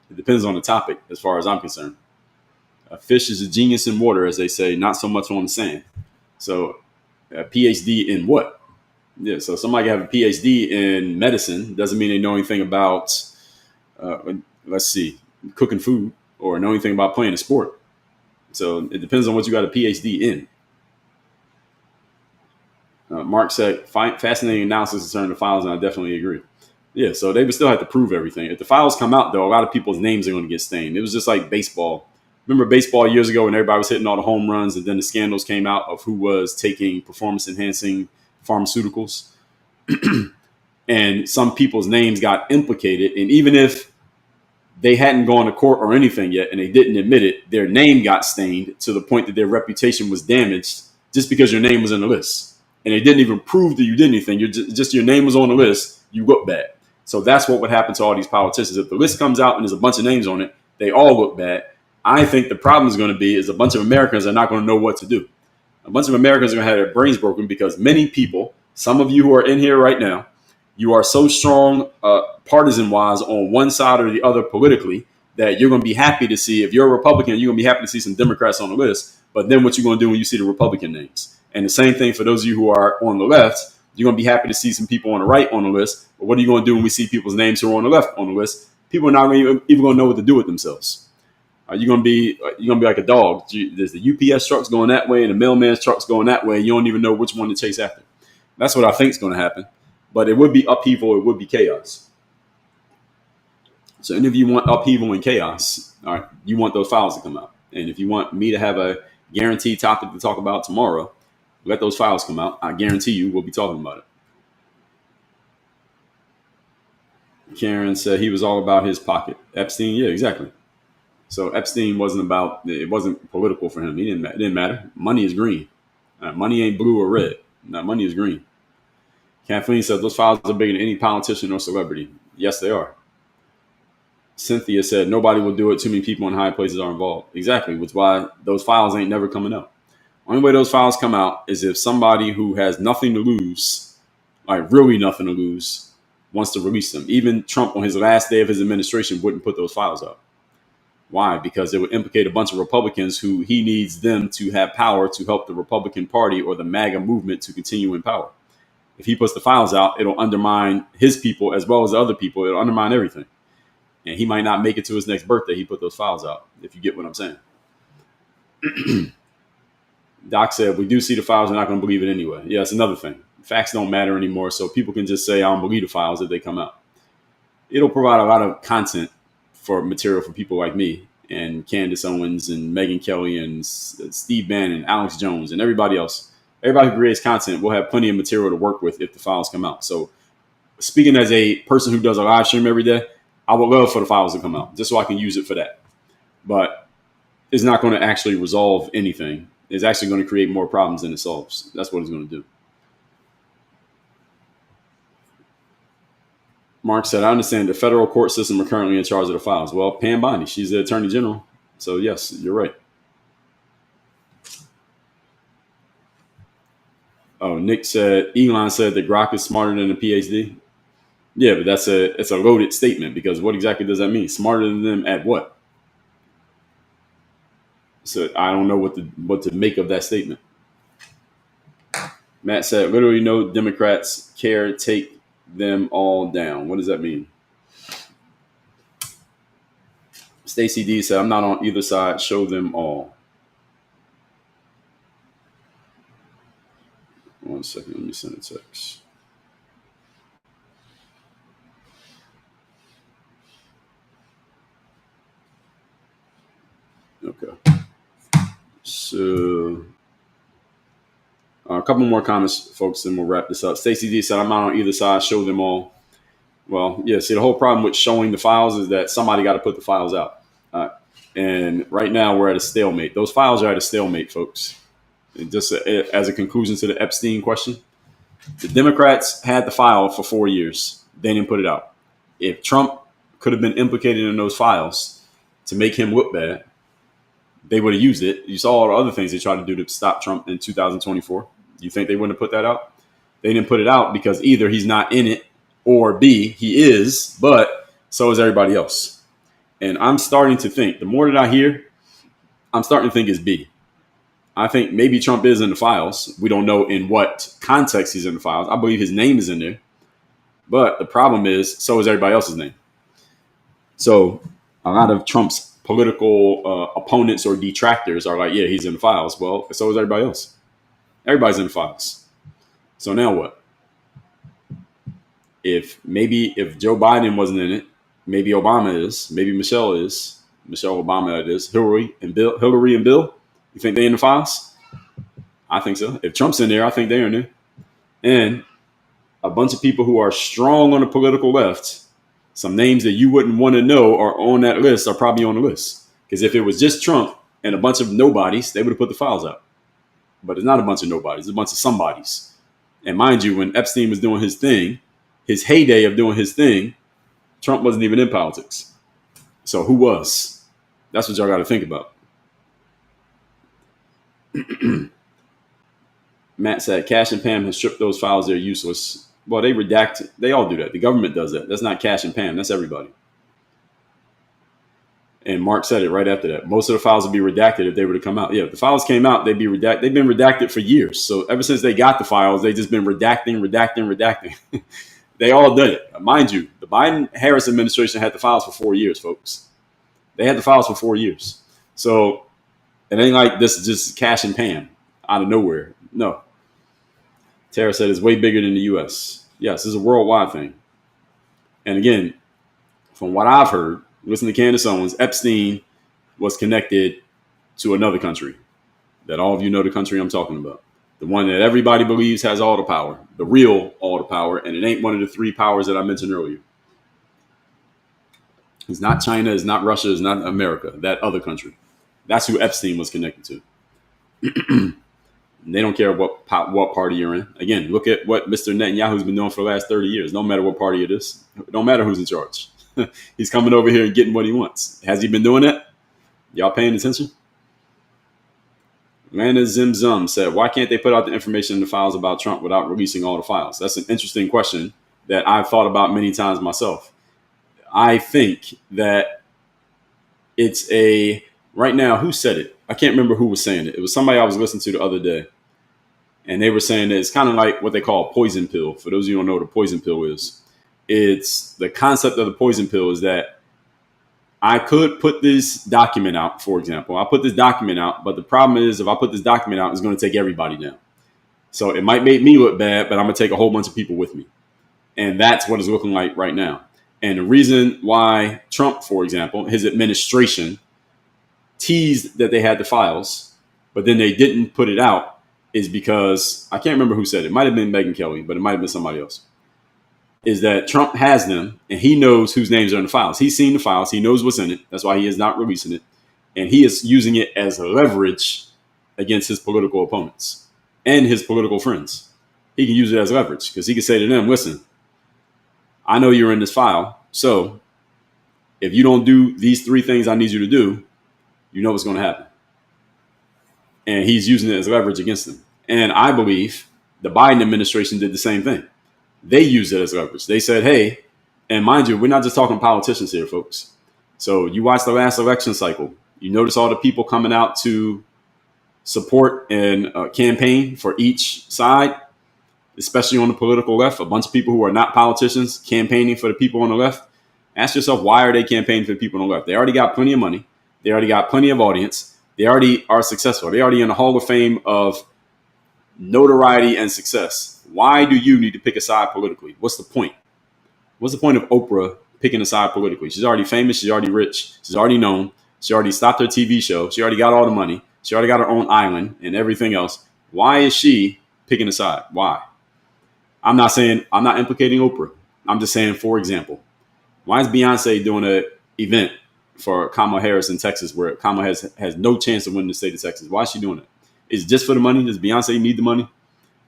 It depends on the topic, as far as I'm concerned. A fish is a genius in water, as they say, not so much on the sand. So a PhD in what? Yeah, so somebody can have a PhD in medicine doesn't mean they know anything about, let's see, cooking food or know anything about playing a sport. So it depends on what you got a PhD in. Mark said, fascinating analysis concerning the files, and I definitely agree. Yeah, so they would still have to prove everything. If the files come out, though, a lot of people's names are going to get stained. It was just like baseball. Remember baseball years ago when everybody was hitting all the home runs, and then the scandals came out of who was taking performance-enhancing pharmaceuticals? And some people's names got implicated. And even if they hadn't gone to court or anything yet, and they didn't admit it, their name got stained to the point that their reputation was damaged just because your name was in the list. And they didn't even prove that you did anything. Just your name was on the list. You look bad. So that's what would happen to all these politicians. If the list comes out and there's a bunch of names on it, they all look bad. I think the problem is going to be is a bunch of Americans are not going to know what to do. A bunch of Americans are going to have their brains broken because many people, some of you who are in here right now, you are so strong partisan-wise on one side or the other politically that you're going to be happy to see, if you're a Republican, you're going to be happy to see some Democrats on the list. But then what you're going to do when you see the Republican names? And the same thing for those of you who are on the left, you're going to be happy to see some people on the right on the list. But what are you going to do when we see people's names who are on the left on the list? People are not even going to know what to do with themselves. You're going to be like a dog. There's the UPS trucks going that way and the mailman's trucks going that way. You don't even know which one to chase after. That's what I think is going to happen. But it would be upheaval. It would be chaos. So any of you want upheaval and chaos, all right, you want those files to come out. And if you want me to have a guaranteed topic to talk about tomorrow, let those files come out. I guarantee you we'll be talking about it. Karen said he was all about his pocket. Epstein, yeah, exactly. So Epstein it wasn't political for him. It didn't matter. Money is green. Money ain't blue or red. No, money is green. Kathleen said those files are bigger than any politician or celebrity. Yes, they are. Cynthia said nobody will do it. Too many people in high places are involved. Exactly, which is why those files ain't never coming out. Only way those files come out is if somebody who has nothing to lose, like really nothing to lose, wants to release them. Even Trump on his last day of his administration wouldn't put those files out. Why? Because it would implicate a bunch of Republicans who he needs them to have power to help the Republican Party or the MAGA movement to continue in power. If he puts the files out, it'll undermine his people as well as other people. It'll undermine everything. and he might not make it to his next birthday. He put those files out, if you get what I'm saying. Doc said, we do see the files, we're not going to believe it anyway. Yeah, it's another thing. Facts don't matter anymore, so people can just say, I don't believe the files if they come out. It'll provide a lot of content for material for people like me and Candace Owens and Megyn Kelly and Steve Bannon, Alex Jones, and everybody else. Everybody who creates content will have plenty of material to work with if the files come out. So speaking as a person who does a live stream every day, I would love for the files to come out just so I can use it for that. But it's not going to actually resolve anything. It's actually going to create more problems than it solves. That's what it's going to do. Mark said, I understand the federal court system are currently in charge of the files. Well, Pam Bondi, she's the attorney general. So, yes, you're right. Oh, Nick said, Elon said that Grok is smarter than a PhD. Yeah, but it's a loaded statement because what exactly does that mean? Smarter than them at what? So I don't know what to make of that statement. Matt said, literally no Democrats care, take them all down. What does that mean? Stacy D said, I'm not on either side. Show them all. 1 second. Let me send a text. Okay. So a couple more comments, folks, and we'll wrap this up. Stacy D said, I'm not on either side. Show them all. Well, yeah, see, the whole problem with showing the files is that somebody got to put the files out. And right now we're at a stalemate. Those files are at a stalemate, folks. And just as a conclusion to the Epstein question, the Democrats had the file for 4 years. They didn't put it out. If Trump could have been implicated in those files to make him look bad, they would have used it. You saw all the other things they tried to do to stop Trump in 2024. You think they wouldn't have put that out? They didn't put it out because either he's not in it or B, he is, but so is everybody else. And I'm starting to think, the more that I hear, I'm starting to think it's B. I think maybe Trump is in the files. We don't know in what context he's in the files. I believe his name is in there. But the problem is, so is everybody else's name. So a lot of Trump's political opponents or detractors are like, yeah, he's in the files. Well, so is everybody else. Everybody's in the files. So now what? If Joe Biden wasn't in it, maybe Obama is, maybe Michelle Obama it is, Hillary and Bill, you think they in the files? I think so. If Trump's in there, I think they're in there. And a bunch of people who are strong on the political left, some names that you wouldn't want to know are on that list, are probably on the list. Because if it was just Trump and a bunch of nobodies, they would have put the files out. But it's not a bunch of nobodies, it's a bunch of somebodies. And mind you, when Epstein was doing his thing, his heyday of doing his thing, Trump wasn't even in politics. So who was? That's what y'all got to think about. Matt said, Cash and Pam has stripped those files. They're useless. Well, they redact. They all do that. The government does that. That's not Cash and Pam. That's everybody. And Mark said it right after that. Most of the files would be redacted if they were to come out. Yeah, if the files came out, they'd be redacted. They've been redacted for years. So ever since they got the files, they've just been redacting. They all did it. Mind you, the Biden-Harris administration had the files for 4 years, folks. They had the files for 4 years. So it ain't like this is just Cash and Pam out of nowhere. No. Tara said it's way bigger than the U.S. Yes, it's a worldwide thing. And again, from what I've heard, listen to Candace Owens, Epstein was connected to another country that all of you know the country I'm talking about. The one that everybody believes has all the power, the real all the power, and it ain't one of the three powers that I mentioned earlier. It's not China, it's not Russia, it's not America, that other country. That's who Epstein was connected to. They don't care what party you're in. Again, look at what Mr. Netanyahu's been doing for the last 30 years. No matter what party it is. It don't matter who's in charge. He's coming over here and getting what he wants. Has he been doing that? Y'all paying attention? Lana Zimzum said, why can't they put out the information in the files about Trump without releasing all the files? That's an interesting question that I've thought about many times myself. I think that it's right now, who said it? I can't remember who was saying it. It was somebody I was listening to the other day. And they were saying that it's kind of like what they call a poison pill. For those of you who don't know what a poison pill is, it's the concept of the poison pill is that I could put this document out, for example. I'll put this document out, but the problem is if I put this document out, it's going to take everybody down. So it might make me look bad, but I'm going to take a whole bunch of people with me. And that's what it's looking like right now. And the reason why Trump, for example, his administration teased that they had the files, but then they didn't put it out is because I can't remember who said it. It might have been Megyn Kelly, but it might have been somebody else. Is that Trump has them and he knows whose names are in the files. He's seen the files. He knows what's in it. That's why he is not releasing it. And he is using it as leverage against his political opponents and his political friends. He can use it as leverage because he can say to them, listen, I know you're in this file. So if you don't do these 3 things I need you to do, you know what's going to happen. And he's using it as leverage against them. And I believe the Biden administration did the same thing. They used it as leverage. They said, hey, and mind you, we're not just talking politicians here, folks. So you watch the last election cycle. You notice all the people coming out to support and campaign for each side, especially on the political left. A bunch of people who are not politicians campaigning for the people on the left. Ask yourself, why are they campaigning for the people on the left? They already got plenty of money. They already got plenty of audience. They already are successful. They're already in the Hall of Fame of notoriety and success. Why do you need to pick a side politically? What's the point? What's the point of Oprah picking a side politically? She's already famous. She's already rich. She's already known. She already stopped her TV show. She already got all the money. She already got her own island and everything else. Why is she picking a side? Why? I'm not implicating Oprah. I'm just saying, for example, why is Beyonce doing an event for Kamala Harris in Texas where Kamala has no chance of winning the state of Texas? Why is she doing it? Is it just for the money? Does Beyonce need the money?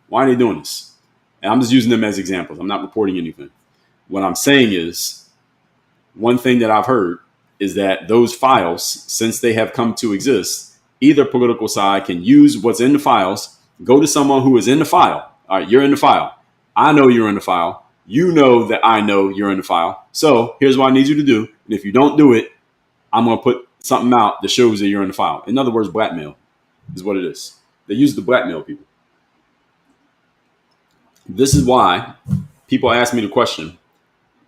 Why are they doing this? And I'm just using them as examples. I'm not reporting anything. What I'm saying is, one thing that I've heard is that those files, since they have come to exist, either political side can use what's in the files, go to someone who is in the file. All right, you're in the file. I know you're in the file. You know that I know you're in the file. So here's what I need you to do. And if you don't do it, I'm going to put something out that shows that you're in the file. In other words, blackmail is what it is. They use the blackmail people. This is why people asked me the question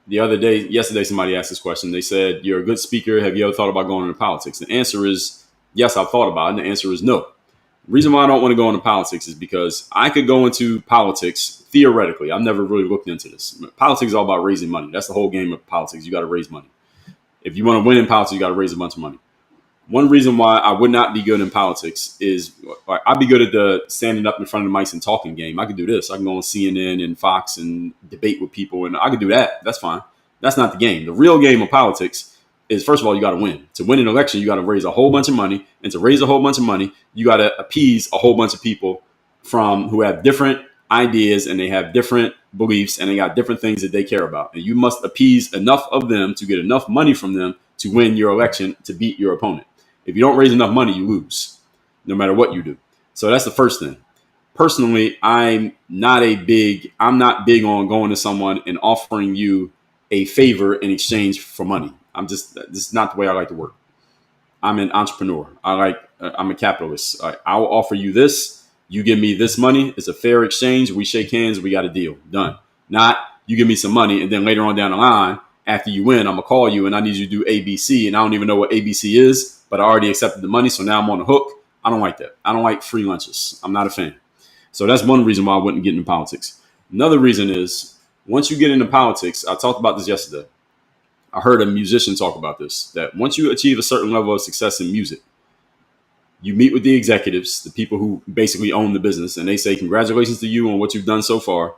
the other day. Yesterday, somebody asked this question. They said, you're a good speaker. Have you ever thought about going into politics? The answer is yes, I've thought about it. And the answer is no. The reason why I don't want to go into politics is because I could go into politics theoretically. I've never really looked into this. Politics is all about raising money. That's the whole game of politics. You got to raise money. If you want to win in politics, you got to raise a bunch of money. One reason why I would not be good in politics is I'd be good at the standing up in front of the mics and talking game. I could do this. I can go on CNN and Fox and debate with people, and I could do that. That's fine. That's not the game. The real game of politics is, first of all, you got to win. To win an election, you got to raise a whole bunch of money. And to raise a whole bunch of money, you got to appease a whole bunch of people who have different ideas and they have different beliefs and they got different things that they care about. And you must appease enough of them to get enough money from them to win your election, to beat your opponent. If you don't raise enough money, you lose, no matter what you do. So that's the first thing. Personally, I'm not big on going to someone and offering you a favor in exchange for money. This is not the way I like to work. I'm an entrepreneur. I'm a capitalist. I'll offer you this. You give me this money. It's a fair exchange. We shake hands. We got a deal. Done. Not you give me some money and then later on down the line, after you win, I'm going to call you and I need you to do ABC. And I don't even know what ABC is, but I already accepted the money. So now I'm on the hook. I don't like that. I don't like free lunches. I'm not a fan. So that's one reason why I wouldn't get into politics. Another reason is once you get into politics, I talked about this yesterday. I heard a musician talk about this, that once you achieve a certain level of success in music, you meet with the executives, the people who basically own the business, and they say, congratulations to you on what you've done so far.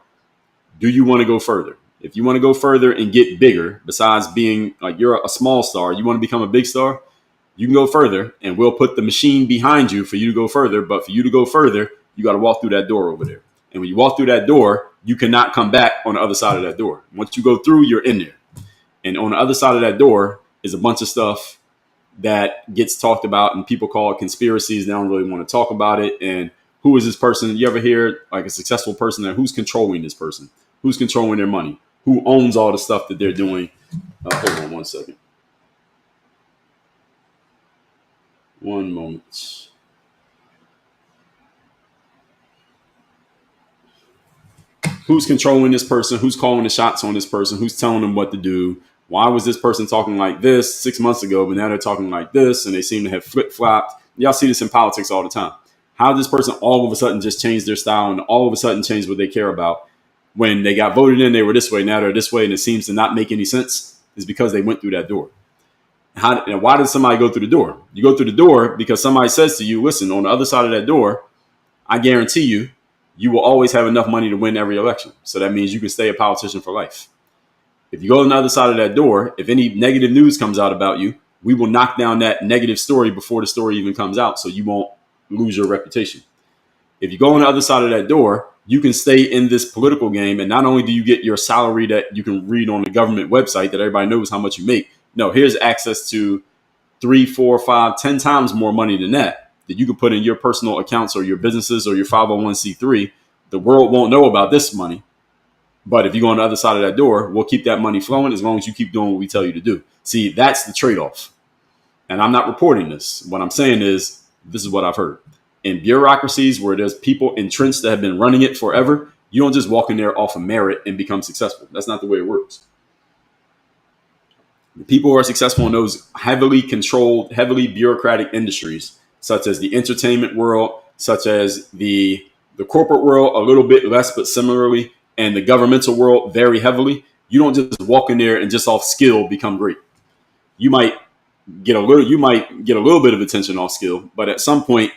Do you want to go further? If you want to go further and get bigger, besides being like you're a small star, you want to become a big star, you can go further and we'll put the machine behind you for you to go further. But for you to go further, you got to walk through that door over there. And when you walk through that door, you cannot come back on the other side of that door. Once you go through, you're in there. And on the other side of that door is a bunch of stuff that gets talked about and people call it conspiracies. They don't really want to talk about it. And who is this person? You ever hear like a successful person and who's controlling this person? Who's controlling their money? Who owns all the stuff that they're doing? Hold on one second. One moment. Who's controlling this person? Who's calling the shots on this person? Who's telling them what to do? why was this person talking like this 6 months ago, but now they're talking like this, and they seem to have flip-flopped. Y'all see this in politics all the time. How did this person all of a sudden just change their style and all of a sudden change what they care about? When they got voted in, they were this way, now they're this way, and it seems to not make any sense. Is because they went through that door. And why did somebody go through the door? You go through the door because somebody says to you, listen, on the other side of that door, I guarantee you, you will always have enough money to win every election. So that means you can stay a politician for life. If you go on the other side of that door, if any negative news comes out about you, we will knock down that negative story before the story even comes out, so you won't lose your reputation. If you go on the other side of that door, you can stay in this political game, and not only do you get your salary that you can read on the government website that everybody knows how much you make. No, here's access to 3, 4, 5, 10 times more money than that you can put in your personal accounts or your businesses or your 501c3. The world won't know about this money. But if you go on the other side of that door, we'll keep that money flowing as long as you keep doing what we tell you to do. See, that's the trade-off. And I'm not reporting this. What I'm saying is, this is what I've heard. In bureaucracies where there's people entrenched that have been running it forever, you don't just walk in there off of merit and become successful. That's not the way it works. The people who are successful in those heavily controlled, heavily bureaucratic industries, such as the entertainment world, such as the corporate world, a little bit less, but similarly, and the governmental world very heavily, you don't just walk in there and just off skill become great. You might get a little bit of attention off skill, but at some point,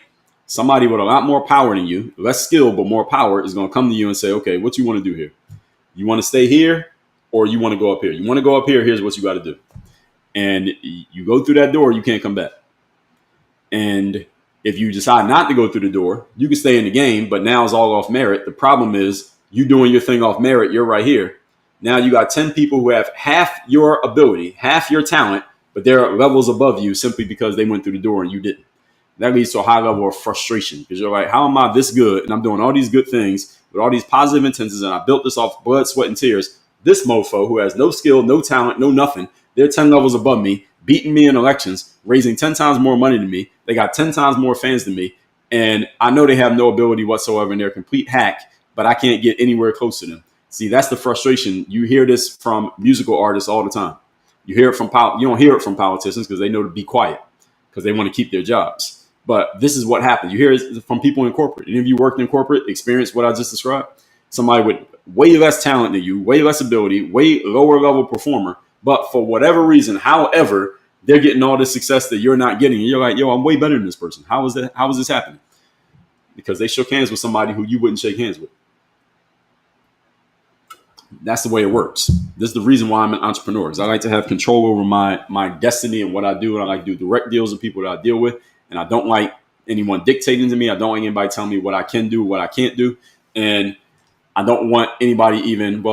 somebody with a lot more power than you, less skill, but more power, is going to come to you and say, okay, what you want to do here? You want to stay here or you want to go up here? You want to go up here, here's what you got to do. And you go through that door, you can't come back. And if you decide not to go through the door, you can stay in the game, but now it's all off merit. The problem is you doing your thing off merit. You're right here. Now you got 10 people who have half your ability, half your talent, but they're levels above you simply because they went through the door and you didn't. That leads to a high level of frustration because you're like, how am I this good? And I'm doing all these good things with all these positive intentions. And I built this off blood, sweat, and tears. This mofo who has no skill, no talent, no nothing. They're 10 levels above me, beating me in elections, raising 10 times more money than me. They got 10 times more fans than me. And I know they have no ability whatsoever and they're a complete hack, but I can't get anywhere close to them. See, that's the frustration. You hear this from musical artists all the time. You hear it from you don't hear it from politicians because they know to be quiet because they want to keep their jobs. But this is what happens. You hear it from people in corporate. Any of you worked in corporate, experienced what I just described? Somebody with way less talent than you, way less ability, way lower level performer. But for whatever reason, however, they're getting all this success that you're not getting. And you're like, yo, I'm way better than this person. How is that? How is this happening? Because they shook hands with somebody who you wouldn't shake hands with. That's the way it works. This is the reason why I'm an entrepreneur. Is I like to have control over my destiny and what I do. And I like to do direct deals with people that I deal with. And I don't like anyone dictating to me. I don't like anybody telling me what I can do, what I can't do. And I don't want anybody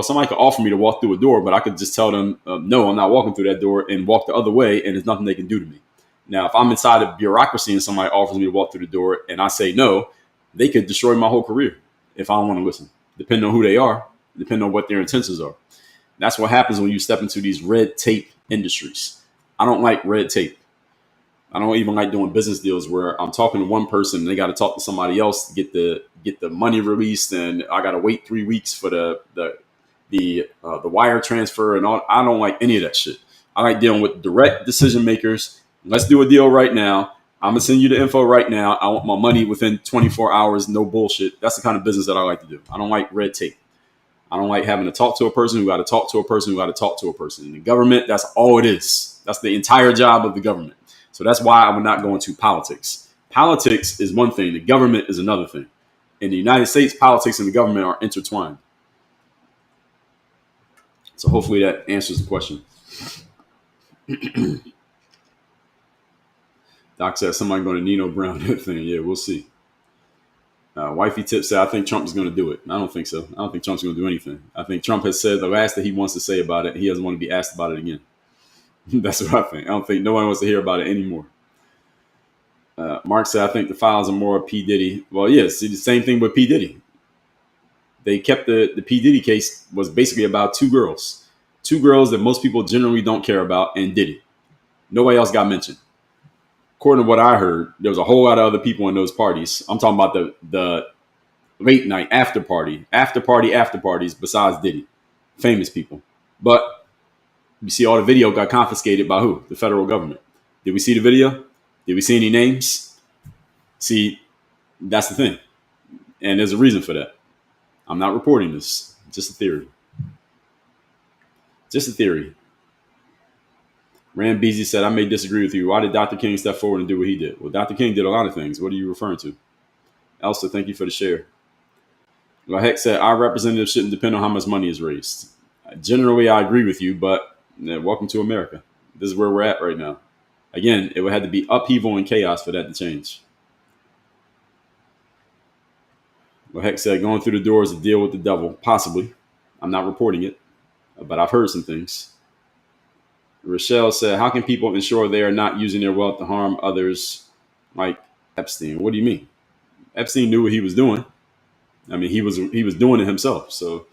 somebody could offer me to walk through a door, but I could just tell them, no, I'm not walking through that door and walk the other way. And there's nothing they can do to me. Now, if I'm inside of bureaucracy and somebody offers me to walk through the door and I say no, they could destroy my whole career if I don't want to listen, depending on who they are, depending on what their intentions are. That's what happens when you step into these red tape industries. I don't like red tape. I don't even like doing business deals where I'm talking to one person and they got to talk to somebody else to get the money released, and I got to wait 3 weeks for the wire transfer and all. I don't like any of that shit. I like dealing with direct decision makers. Let's do a deal right now. I'm gonna send you the info right now. I want my money within 24 hours. No bullshit. That's the kind of business that I like to do. I don't like red tape. I don't like having to talk to a person who got to talk to a person who got to talk to a person. In the government, that's all it is. That's the entire job of the government. So that's why I would not go into politics. Politics is one thing. The government is another thing. In the United States, politics and the government are intertwined. So hopefully that answers the question. Doc says somebody going to Nino Brown that thing. Yeah, we'll see. Wifey Tip said, I think Trump is going to do it. I don't think so. I don't think Trump's going to do anything. I think Trump has said the last that he wants to say about it. He doesn't want to be asked about it again. That's what I think. I don't think no one wants to hear about it anymore. Mark said, I think the files are more of P. Diddy. Well, yes, the same thing with P. Diddy. They kept the P. Diddy case was basically about two girls that most people generally don't care about, and Diddy. Nobody else got mentioned. According to what I heard, there was a whole lot of other people in those parties. I'm talking about the late night after parties besides Diddy. Famous people. But You see all the video got confiscated by who? The federal government. Did we see the video? Did we see any names? See, that's the thing. And there's a reason for that. I'm not reporting this. Just a theory. Just a theory. Rand Beasy said, I may disagree with you. Why did Dr. King step forward and do what he did? Well, Dr. King did a lot of things. What are you referring to? Elsa, thank you for the share. Lahek said, our representatives shouldn't depend on how much money is raised. Generally, I agree with you, but welcome to America. This is where we're at right now. Again, it would have to be upheaval and chaos for that to change. Lahek said, going through the door is a deal with the devil. Possibly. I'm not reporting it, but I've heard some things. Rochelle said, how can people ensure they are not using their wealth to harm others like Epstein? What do you mean? Epstein knew what he was doing. I mean, he was doing it himself. So,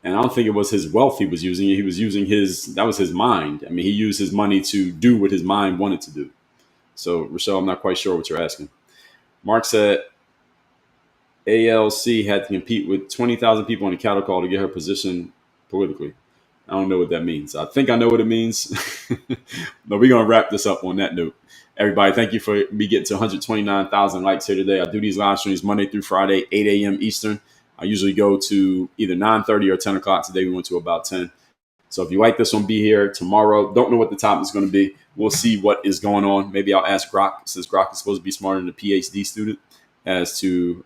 and I don't think it was his wealth he was using. He was using that was his mind. I mean, he used his money to do what his mind wanted to do. So, Rochelle, I'm not quite sure what you're asking. Mark said, ALC had to compete with 20,000 people on a cattle call to get her position politically. I don't know what that means. I think I know what it means. But we're going to wrap this up on that note. Everybody, thank you for me getting to 129,000 likes here today. I do these live streams Monday through Friday, 8 a.m. Eastern. I usually go to either 9:30 or 10 o'clock. Today we went to about 10. So if you like this one, be here tomorrow. Don't know what the topic is going to be. We'll see what is going on. Maybe I'll ask Grok, since Grok is supposed to be smarter than a PhD student, as to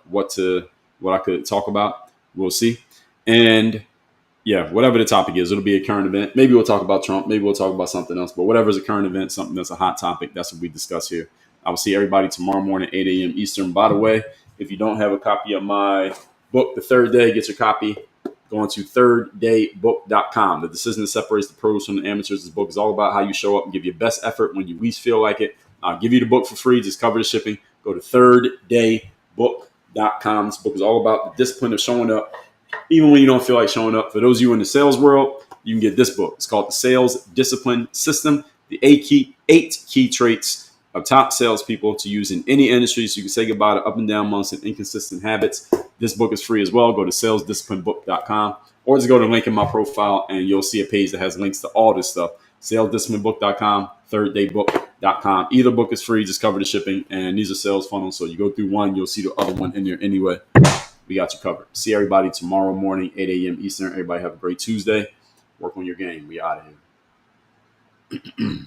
what I could talk about. We'll see. And yeah, whatever the topic is, it'll be a current event. Maybe we'll talk about Trump. Maybe we'll talk about something else. But whatever is a current event, something that's a hot topic, that's what we discuss here. I will see everybody tomorrow morning, 8 a.m. Eastern. By the way, if you don't have a copy of my book, The Third Day, get your copy. Going to thirddaybook.com. The decision that separates the pros from the amateurs. This book is all about how you show up and give your best effort when you least feel like it. I'll give you the book for free. Just cover the shipping. Go to thirddaybook.com. This book is all about the discipline of showing up, even when you don't feel like showing up. For those of you in the sales world, you can get this book. It's called The Sales Discipline System, the eight key traits of top salespeople to use in any industry so you can say goodbye to up and down months and inconsistent habits. This book is free as well. Go to salesdisciplinebook.com or just go to the link in my profile and you'll see a page that has links to all this stuff. Salesdisciplinebook.com, thirddaybook.com. Either book is free. Just cover the shipping. And these are sales funnels. So you go through one, you'll see the other one in there anyway. We got you covered. See everybody tomorrow morning, 8 a.m. Eastern. Everybody have a great Tuesday. Work on your game. We out of here.